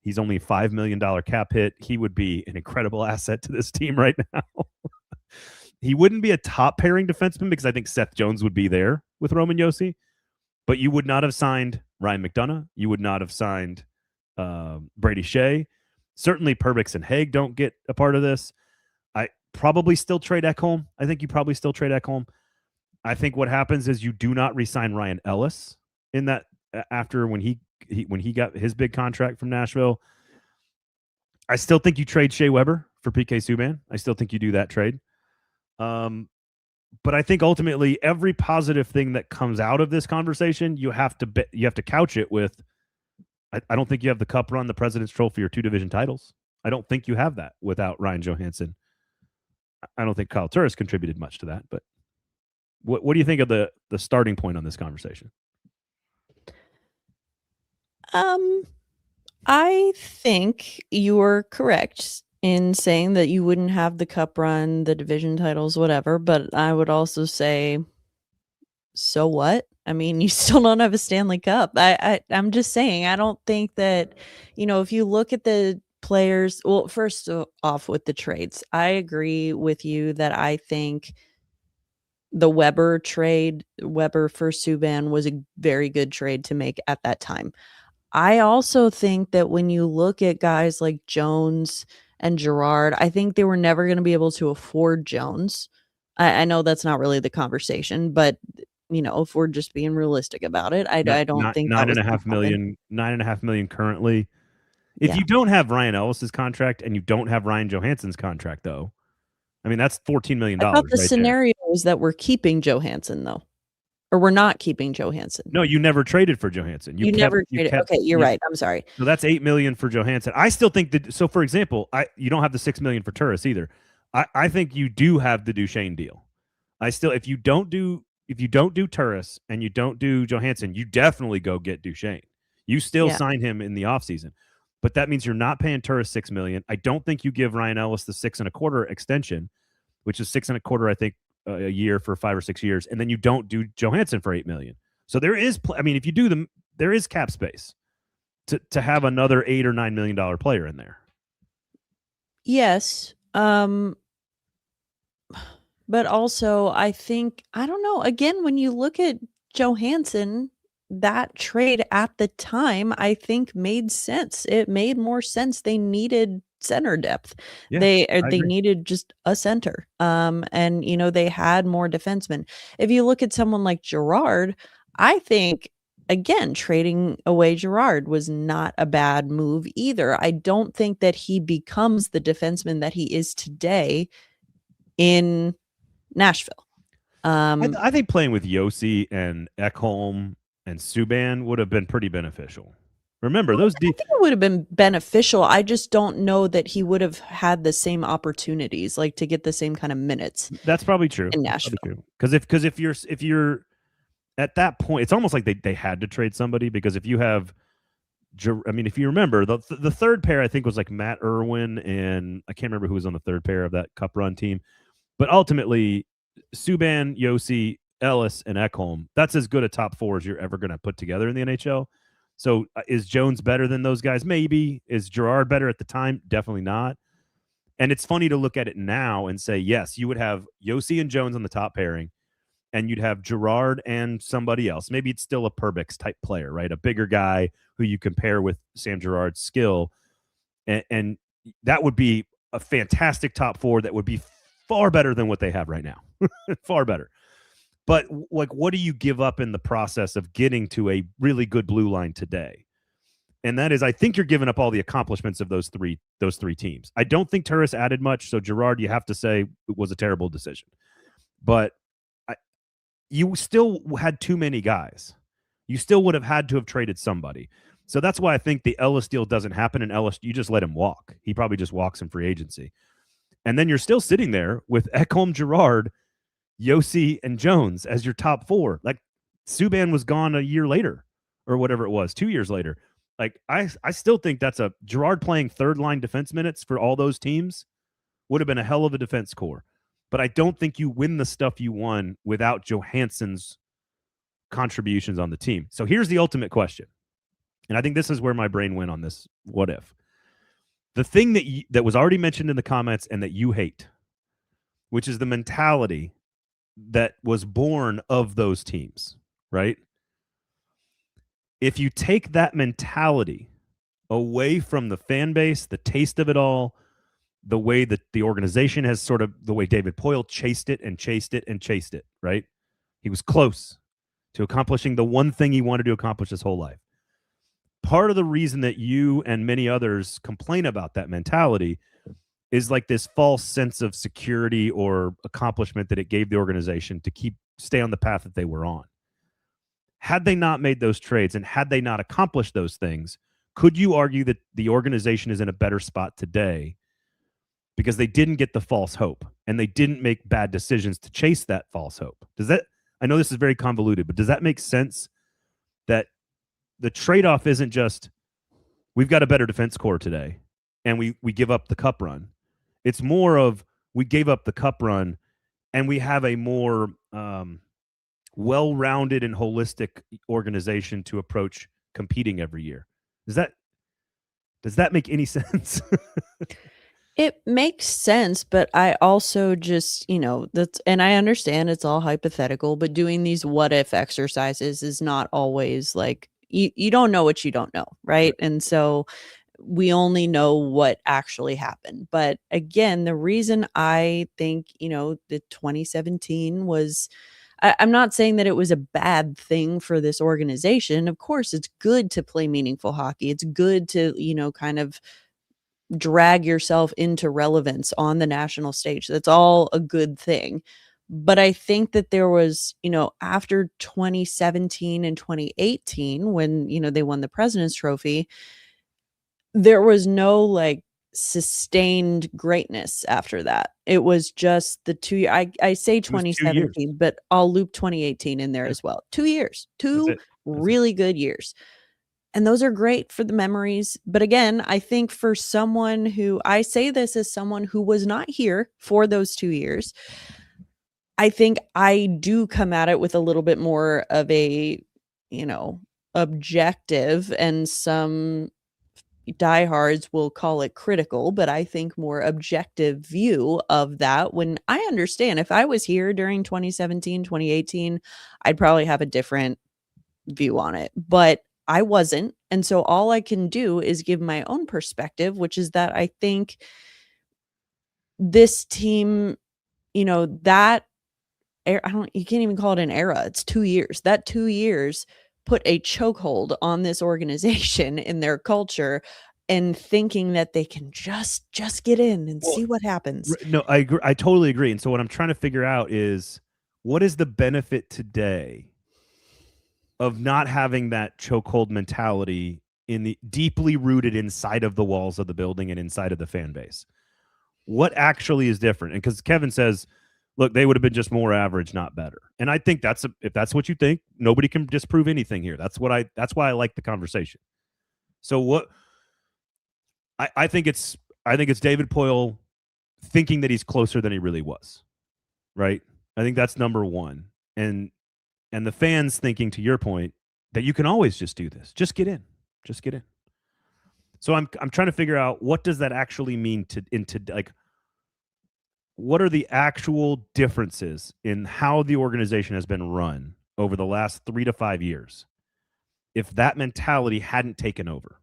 He's only a $5 million cap hit. He would be an incredible asset to this team right now. He wouldn't be a top pairing defenseman because I think Seth Jones would be there with Roman Josi, but you would not have signed Ryan McDonough. You would not have signed Brady Shea. Certainly Perbix and Haig don't get a part of this. I probably still trade Ekholm. I think you probably still trade Ekholm. I think what happens is you do not re-sign Ryan Ellis in that after when he got his big contract from Nashville. I still think you trade Shea Weber for PK Subban. I still think you do that trade. But I think ultimately every positive thing that comes out of this conversation, you have to couch it with, I don't think you have the Cup run, the President's Trophy, or 2 division titles. I don't think you have that without Ryan Johansen. I don't think Kyle Turris contributed much to that, but what do you think of the starting point on this conversation? I think you're correct in saying that you wouldn't have the Cup run, the division titles, whatever, but I would also say, so what? I mean, you still don't have a Stanley Cup. I'm just saying, I don't think that, if you look at the players, well, first off with the trades, I agree with you that I think the Weber trade, Weber for Subban, was a very good trade to make at that time. I also think that when you look at guys like Jones and Girard, I think they were never going to be able to afford Jones. I know that's not really the conversation, but if we're just being realistic about it, I don't think that nine was and a gonna half happen. million, 9.5 million currently. If Yeah. you don't have Ryan Ellis's contract and you don't have Ryan Johansen's contract, though, I mean, that's $14 million I thought the right there. scenario was that we're keeping Johansen, though. Or we're not keeping Johansen. No, you never traded for Johansen. You never traded. Okay, you're right. I'm sorry. So that's $8 million for Johansen. I still think that. So, for example, you don't have the $6 million for Turris either. I think you do have the Duchesne deal. If you don't do Turris and you don't do Johansen, you definitely go get Duchesne. You still sign him in the offseason. But that means you're not paying Turris $6 million. I don't think you give Ryan Ellis the 6.25 extension, which is 6.25, I think, a year for 5 or 6 years, and then you don't do Johansen for $8 million. So there is, if you do them, there is cap space to have another $8 or $9 million player in there. Yes, but also I think I don't know. Again, when you look at Johansen, that trade at the time I think made sense. It made more sense. They needed center depth. Yeah, they agree. needed just a center. And they had more defensemen. If you look at someone like Girard, I think again trading away Girard was not a bad move either. I don't think that he becomes the defenseman that he is today in Nashville. I think playing with Yossi and Ekholm and Subban would have been pretty beneficial. Remember those? I think it would have been beneficial. I just don't know that he would have had the same opportunities, like to get the same kind of minutes. That's probably true in Nashville. Because if you're at that point, it's almost like they had to trade somebody, because if you have, if you remember the third pair, I think was like Matt Irwin and I can't remember who was on the third pair of that Cup run team, but ultimately Subban, Yossi, Ellis, and Ekholm. That's as good a top four as you're ever going to put together in the NHL. So is Jones better than those guys? Maybe. Is Girard better at the time? Definitely not. And it's funny to look at it now and say, yes, you would have Yossi and Jones on the top pairing, and you'd have Girard and somebody else. Maybe it's still a Perbix type player, right? A bigger guy who you compare with Sam Girard's skill. And that would be a fantastic top four that would be far better than what they have right now. Far better. But like, what do you give up in the process of getting to a really good blue line today? And that is, I think you're giving up all the accomplishments of those three teams. I don't think Turris added much. So Girard, you have to say, it was a terrible decision. But you still had too many guys. You still would have had to have traded somebody. So that's why I think the Ellis deal doesn't happen. And Ellis, you just let him walk. He probably just walks in free agency. And then you're still sitting there with Ekholm, Girard, Yossi, and Jones as your top four. Like, Subban was gone a year later or whatever it was, 2 years later. Like, I still think that's a Girard playing third line defense minutes for all those teams would have been a hell of a defense core. But I don't think you win the stuff you won without Johansen's contributions on the team. So here's the ultimate question. And I think this is where my brain went on this. What if? The thing that was already mentioned in the comments and that you hate, which is the mentality that was born of those teams, right? If you take that mentality away from the fan base, the taste of it all, the way that the organization has sort of, the way David Poile chased it and chased it and chased it, right? He was close to accomplishing the one thing he wanted to accomplish his whole life. Part of the reason that you and many others complain about that mentality is like this false sense of security or accomplishment that it gave the organization to stay on the path that they were on. Had they not made those trades and had they not accomplished those things, could you argue that the organization is in a better spot today because they didn't get the false hope and they didn't make bad decisions to chase that false hope? I know this is very convoluted, but does that make sense? That the trade-off isn't just we've got a better defense core today and we give up the cup run. It's more of we gave up the cup run and we have a more well-rounded and holistic organization to approach competing every year. Does that make any sense? It makes sense, but I also just, and I understand it's all hypothetical, but doing these what if exercises is not always like, you don't know what you don't know, right? And so we only know what actually happened. But again, the reason I think, the 2017 was, I'm not saying that it was a bad thing for this organization. Of course, it's good to play meaningful hockey. It's good to, kind of drag yourself into relevance on the national stage. That's all a good thing. But I think that there was, after 2017 and 2018, when, they won the President's Trophy, there was no like sustained greatness after that. It was just the 2 I say It was 2 years. 2017, but I'll loop 2018 in there Yeah. as well. 2 years, That's 2 it. really good years. And those are great for the memories. But again, I think for someone who, I say this as someone who was not here for those 2 years, I think I do come at it with a little bit more of a, objective, and some diehards will call it critical, but I think more objective view of that. When I understand, if I was here during 2017, 2018, I'd probably have a different view on it, but I wasn't. And so all I can do is give my own perspective, which is that I think this team, that you can't even call it an era. It's 2 years. That 2 years put a chokehold on this organization in their culture, and thinking that they can just get in and see what happens. No, I agree. I totally agree. And so what I'm trying to figure out is, what is the benefit today of not having that chokehold mentality deeply rooted inside of the walls of the building and inside of the fan base? What actually is different? And because Kevin says, look, they would have been just more average, not better. And I think if that's what you think, nobody can disprove anything here. That's why I like the conversation. So I think it's David Poile thinking that he's closer than he really was. Right? I think that's number one. And the fans thinking, to your point, that you can always just do this. Just get in. Just get in. So I'm trying to figure out, what does that actually mean like, what are the actual differences in how the organization has been run over the last 3 to 5 years if that mentality hadn't taken over?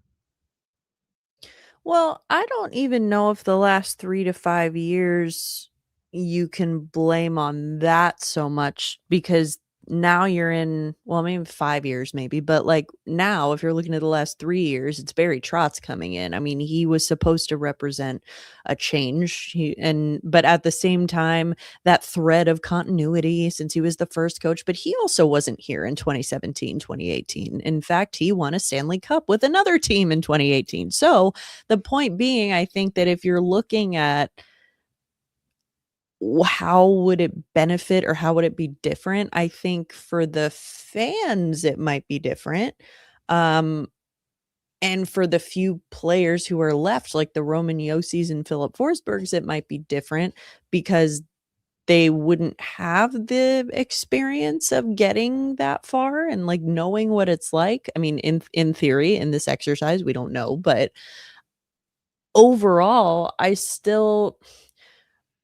Well, I don't even know if the last 3 to 5 years you can blame on that so much, because now you're in, well, maybe 5 years maybe, but like now, if you're looking at the last 3 years, it's Barry Trotz coming in. I mean, he was supposed to represent a change, but at the same time, that thread of continuity since he was the first coach, but he also wasn't here in 2017, 2018. In fact, he won a Stanley Cup with another team in 2018. So the point being, I think that if you're looking at how would it benefit or how would it be different, I think for the fans, it might be different. And for the few players who are left, like the Roman Yossis and Philip Forsbergs, it might be different because they wouldn't have the experience of getting that far and like knowing what it's like. I mean, in theory, in this exercise, we don't know, but overall,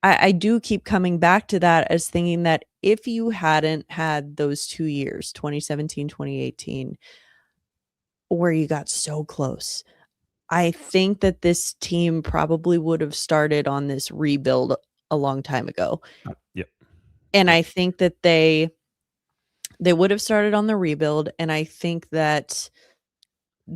I do keep coming back to that as thinking that if you hadn't had those 2 years, 2017, 2018, where you got so close, I think that this team probably would have started on this rebuild a long time ago. Yep. And I think that they would have started on the rebuild, and I think that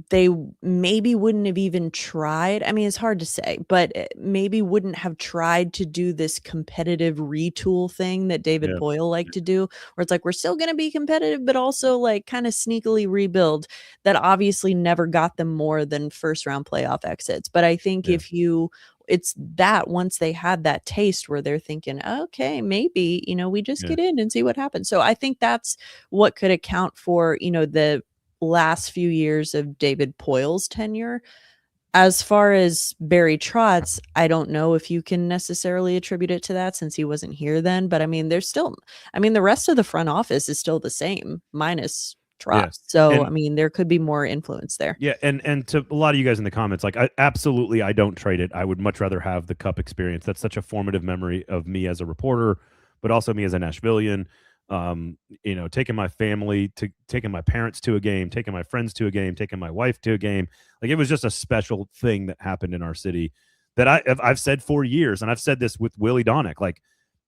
they maybe wouldn't have even tried. I mean, it's hard to say, but maybe wouldn't have tried to do this competitive retool thing that David Poile liked to do, where it's like, we're still going to be competitive, but also like kind of sneakily rebuild. That obviously never got them more than first round playoff exits. But I think it's that once they had that taste where they're thinking, okay, maybe, we just get in and see what happens. So I think that's what could account for, the last few years of David Poile's tenure. As far as Barry Trotz, I don't know if you can necessarily attribute it to that since he wasn't here then, but I mean, the rest of the front office is still the same minus Trotz. Yeah. So, I mean, there could be more influence there. Yeah. And to a lot of you guys in the comments, like, I don't trade it. I would much rather have the Cup experience. That's such a formative memory of me as a reporter, but also me as a Nashvilleian. Taking my family to taking my parents to a game, taking my friends to a game, taking my wife to a game. Like, it was just a special thing that happened in our city that I've said for years, and I've said this with Willie Donick, like,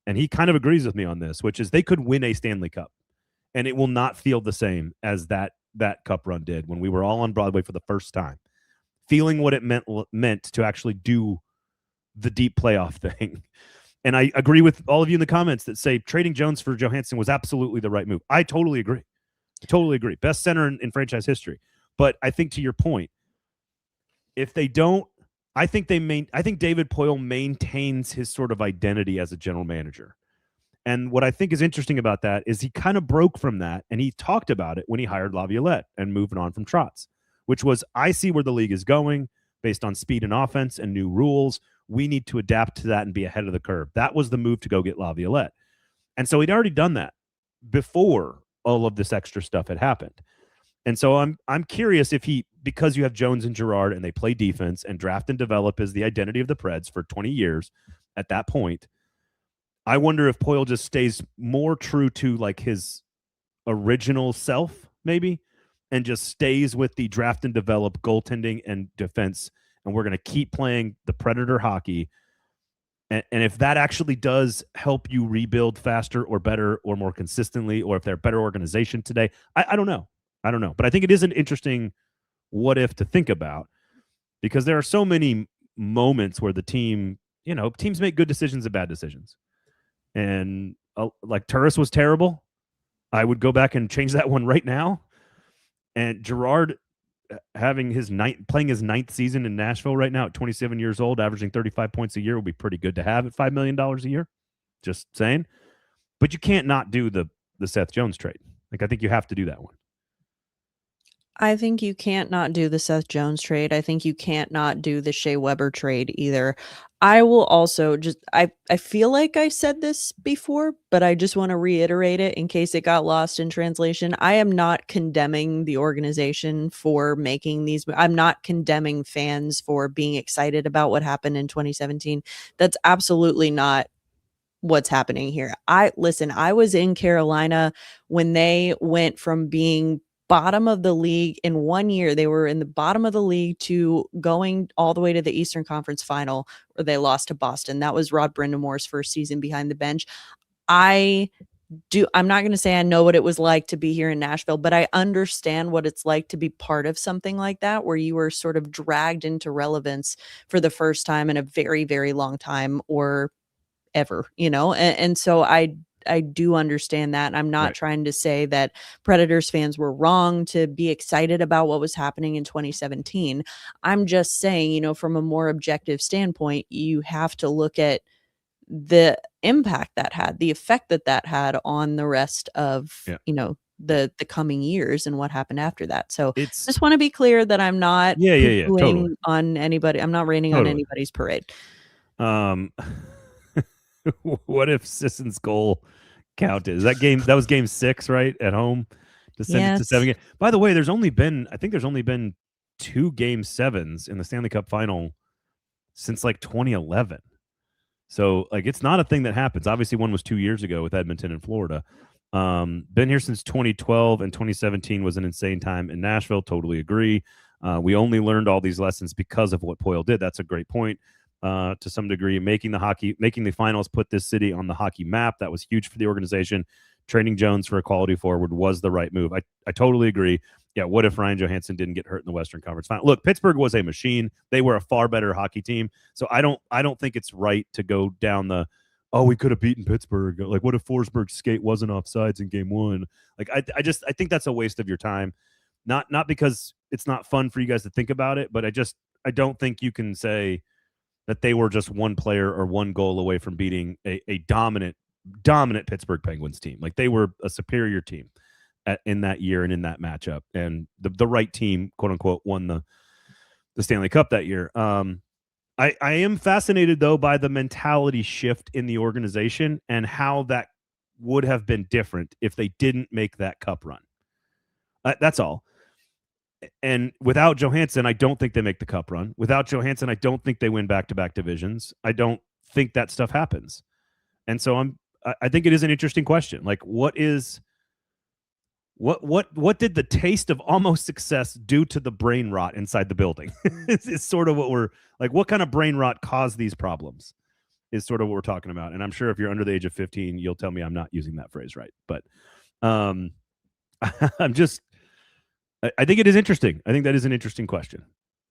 and he kind of agrees with me on this, which is they could win a Stanley Cup, and it will not feel the same as that cup run did when we were all on Broadway for the first time, feeling what it meant to actually do the deep playoff thing. And I agree with all of you in the comments that say trading Jones for Johansen was absolutely the right move. I totally agree. Totally agree. Best center in franchise history. But I think, to your point, if they don't, I think David Poile maintains his sort of identity as a general manager. And what I think is interesting about that is he kind of broke from that, and he talked about it when he hired Laviolette and moving on from Trotz, which was, I see where the league is going based on speed and offense and new rules. We need to adapt to that and be ahead of the curve. That was the move to go get Laviolette. And so he'd already done that before all of this extra stuff had happened. And so I'm curious if because you have Jones and Girard and they play defense and draft and develop as the identity of the Preds for 20 years at that point, I wonder if Poile just stays more true to like his original self, maybe, and just stays with the draft and develop goaltending and defense. And we're going to keep playing the Predator hockey. And if that actually does help you rebuild faster or better or more consistently, or if they're a better organization today, I don't know. I don't know. But I think it is an interesting what if to think about, because there are so many moments where the teams make good decisions and bad decisions. And like Turris was terrible. I would go back and change that one right now. And Girard playing his ninth season in Nashville right now at 27 years old, averaging 35 points a year, would be pretty good to have at $5 million a year. Just saying. But you can't not do the Seth Jones trade. Like, I think you have to do that one. I think you can't not do the Seth Jones trade. I think you can't not do the Shea Weber trade either. I will also I feel like I said this before, but I just want to reiterate it in case it got lost in translation. I am not condemning the organization for making these. I'm not condemning fans for being excited about what happened in 2017. That's absolutely not what's happening here. I was in Carolina when they went from being bottom of the league in 1 year. They were in the bottom of the league to going all the way to the Eastern Conference Final, where they lost to Boston. That was Rod Brindamore's first season behind the bench. I'm not going to say I know what it was like to be here in Nashville, but I understand what it's like to be part of something like that, where you were sort of dragged into relevance for the first time in a very, very long time, or ever, and so I do understand that. I'm not trying to say that Predators fans were wrong to be excited about what was happening in 2017. I'm just saying, from a more objective standpoint, you have to look at the impact that had, the effect that had on the rest of, the coming years and what happened after that. So just want to be clear that I'm not totally on anybody. I'm not raining on anybody's parade. What if Sisson's goal counted? That was game 6, right? At home to send it to 7 games. By the way, there's only been 2 game 7s in the Stanley Cup final since like 2011. So like, it's not a thing that happens. Obviously, one was 2 years ago with Edmonton and Florida. Been here since 2012, and 2017 was an insane time in Nashville. Totally agree. We only learned all these lessons because of what Poile did. That's a great point. To some degree, making the finals put this city on the hockey map. That was huge for the organization. Trading Jones for a quality forward was the right move. I totally agree. Yeah, what if Ryan Johansen didn't get hurt in the Western Conference Final? Look, Pittsburgh was a machine. They were a far better hockey team. So I don't think it's right to go down we could have beaten Pittsburgh. Like, what if Forsberg's skate wasn't offsides in game 1? Like, I think that's a waste of your time. Not because it's not fun for you guys to think about it, but I don't think you can say that they were just one player or one goal away from beating a dominant Pittsburgh Penguins team. Like, they were a superior team in that year and in that matchup, and the right team, quote unquote, won the Stanley Cup that year. I am fascinated though by the mentality shift in the organization and how that would have been different if they didn't make that cup run. That's all. And without Johansen, I don't think they make the cup run. Without Johansen, I don't think they win back-to-back divisions. I don't think that stuff happens. And so I think it is an interesting question. Like, what did the taste of almost success do to the brain rot inside the building? It's sort of what we're like. What kind of brain rot caused these problems? Is sort of what we're talking about. And I'm sure if you're under the age of 15, you'll tell me I'm not using that phrase right. But I think it is interesting. I think that is an interesting question.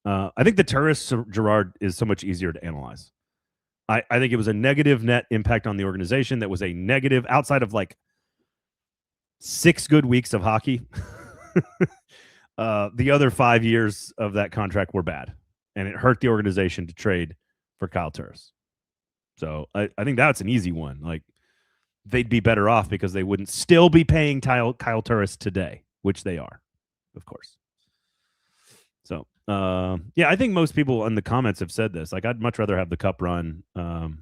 I think the Turris Girard is so much easier to analyze. I think it was a negative net impact on the organization that was a negative outside of like 6 good weeks of hockey. The other 5 years of that contract were bad, and it hurt the organization to trade for Kyle Turris. So I think that's an easy one. Like, they'd be better off because they wouldn't still be paying Kyle Turris today, which they are, of course. So, yeah, I think most people in the comments have said this. Like, I'd much rather have the cup run, and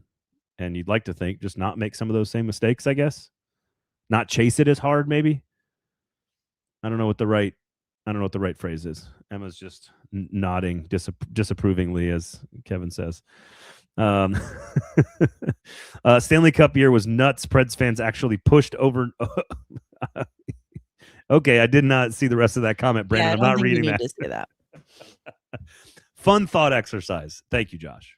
you'd like to think just not make some of those same mistakes, I guess. Not chase it as hard, maybe. I don't know what the right phrase is. Emma's just nodding disapprovingly, as Kevin says. Stanley Cup year was nuts. Preds fans actually pushed over. Okay, I did not see the rest of that comment, Brandon. Yeah, I'm not reading you that. need to say that. Fun thought exercise. Thank you, Josh.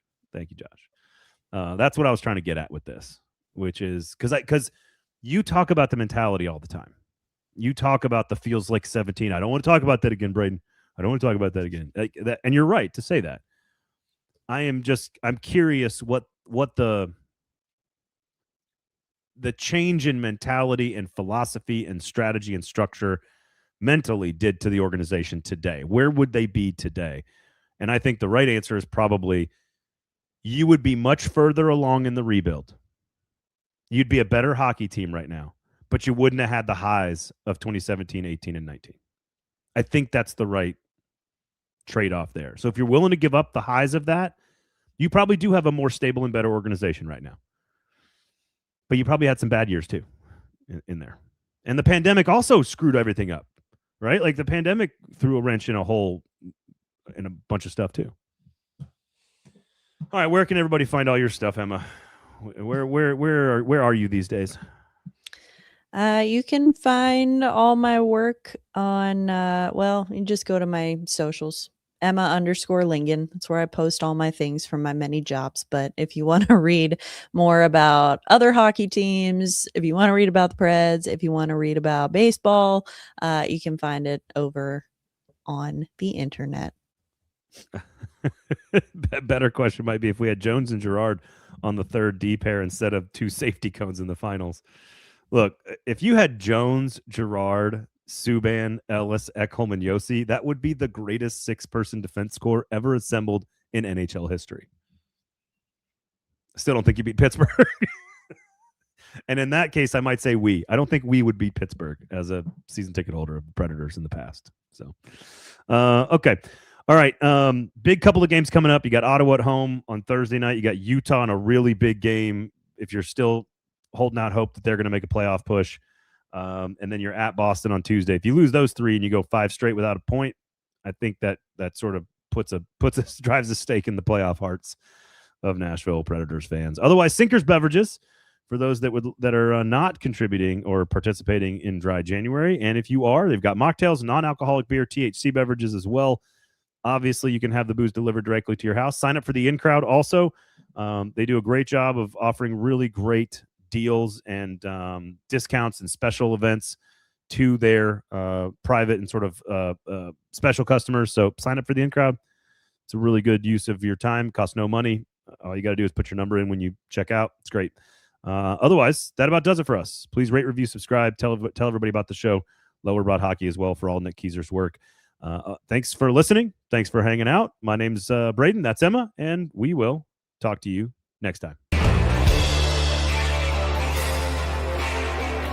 That's what I was trying to get at with this, which is because you talk about the mentality all the time. You talk about the feels like 17. I don't want to talk about that again, Braden. I don't want to talk about that again. And you're right to say that. I'm curious what the change in mentality and philosophy and strategy and structure mentally did to the organization today. Where would they be today? And I think the right answer is probably you would be much further along in the rebuild. You'd be a better hockey team right now, but you wouldn't have had the highs of 2017, 18, and 19. I think that's the right trade-off there. So if you're willing to give up the highs of that, you probably do have a more stable and better organization right now. But you probably had some bad years too in there. And the pandemic also screwed everything up, right? Like the pandemic threw a wrench in a bunch of stuff too. All right, where can everybody find all your stuff, Emma? Where are you these days? You can find all my work on, you just go to my socials, Emma_Lingan. That's where I post all my things from my many jobs. But if you want to read more about other hockey teams, if you want to read about the Preds, if you want to read about baseball, you can find it over on the internet. Better question might be if we had Jones and Girard on the third D pair instead of 2 safety cones in the finals. Look, if you had Jones, Girard, Subban, Ellis, Ekholm, and Yossi, that would be the greatest 6-person defense corps ever assembled in NHL history. Still don't think you beat Pittsburgh. And in that case, I might say I don't think we would beat Pittsburgh as a season ticket holder of the Predators in the past. So, okay. All right. Big couple of games coming up. You got Ottawa at home on Thursday night. You got Utah in a really big game. If you're still holding out hope that they're going to make a playoff push. And then you're at Boston on Tuesday. If you lose those 3 and you go 5 straight without a point, I think that sort of drives a stake in the playoff hearts of Nashville Predators fans. Otherwise, Sinkers Beverages for those that are not contributing or participating in Dry January. And if you are, they've got mocktails, non-alcoholic beer, THC beverages as well. Obviously, you can have the booze delivered directly to your house. Sign up for the in-crowd also. They do a great job of offering really great deals and discounts and special events to their private and sort of special customers. So sign up for the in-crowd. It's a really good use of your time. Costs no money. All you got to do is put your number in when you check out. It's great. Otherwise, that about does it for us. Please rate, review, subscribe. Tell everybody about the show. Lower Broad Hockey as well for all Nick Keyser's work. Thanks for listening. Thanks for hanging out. My name's Braden. That's Emma. And we will talk to you next time.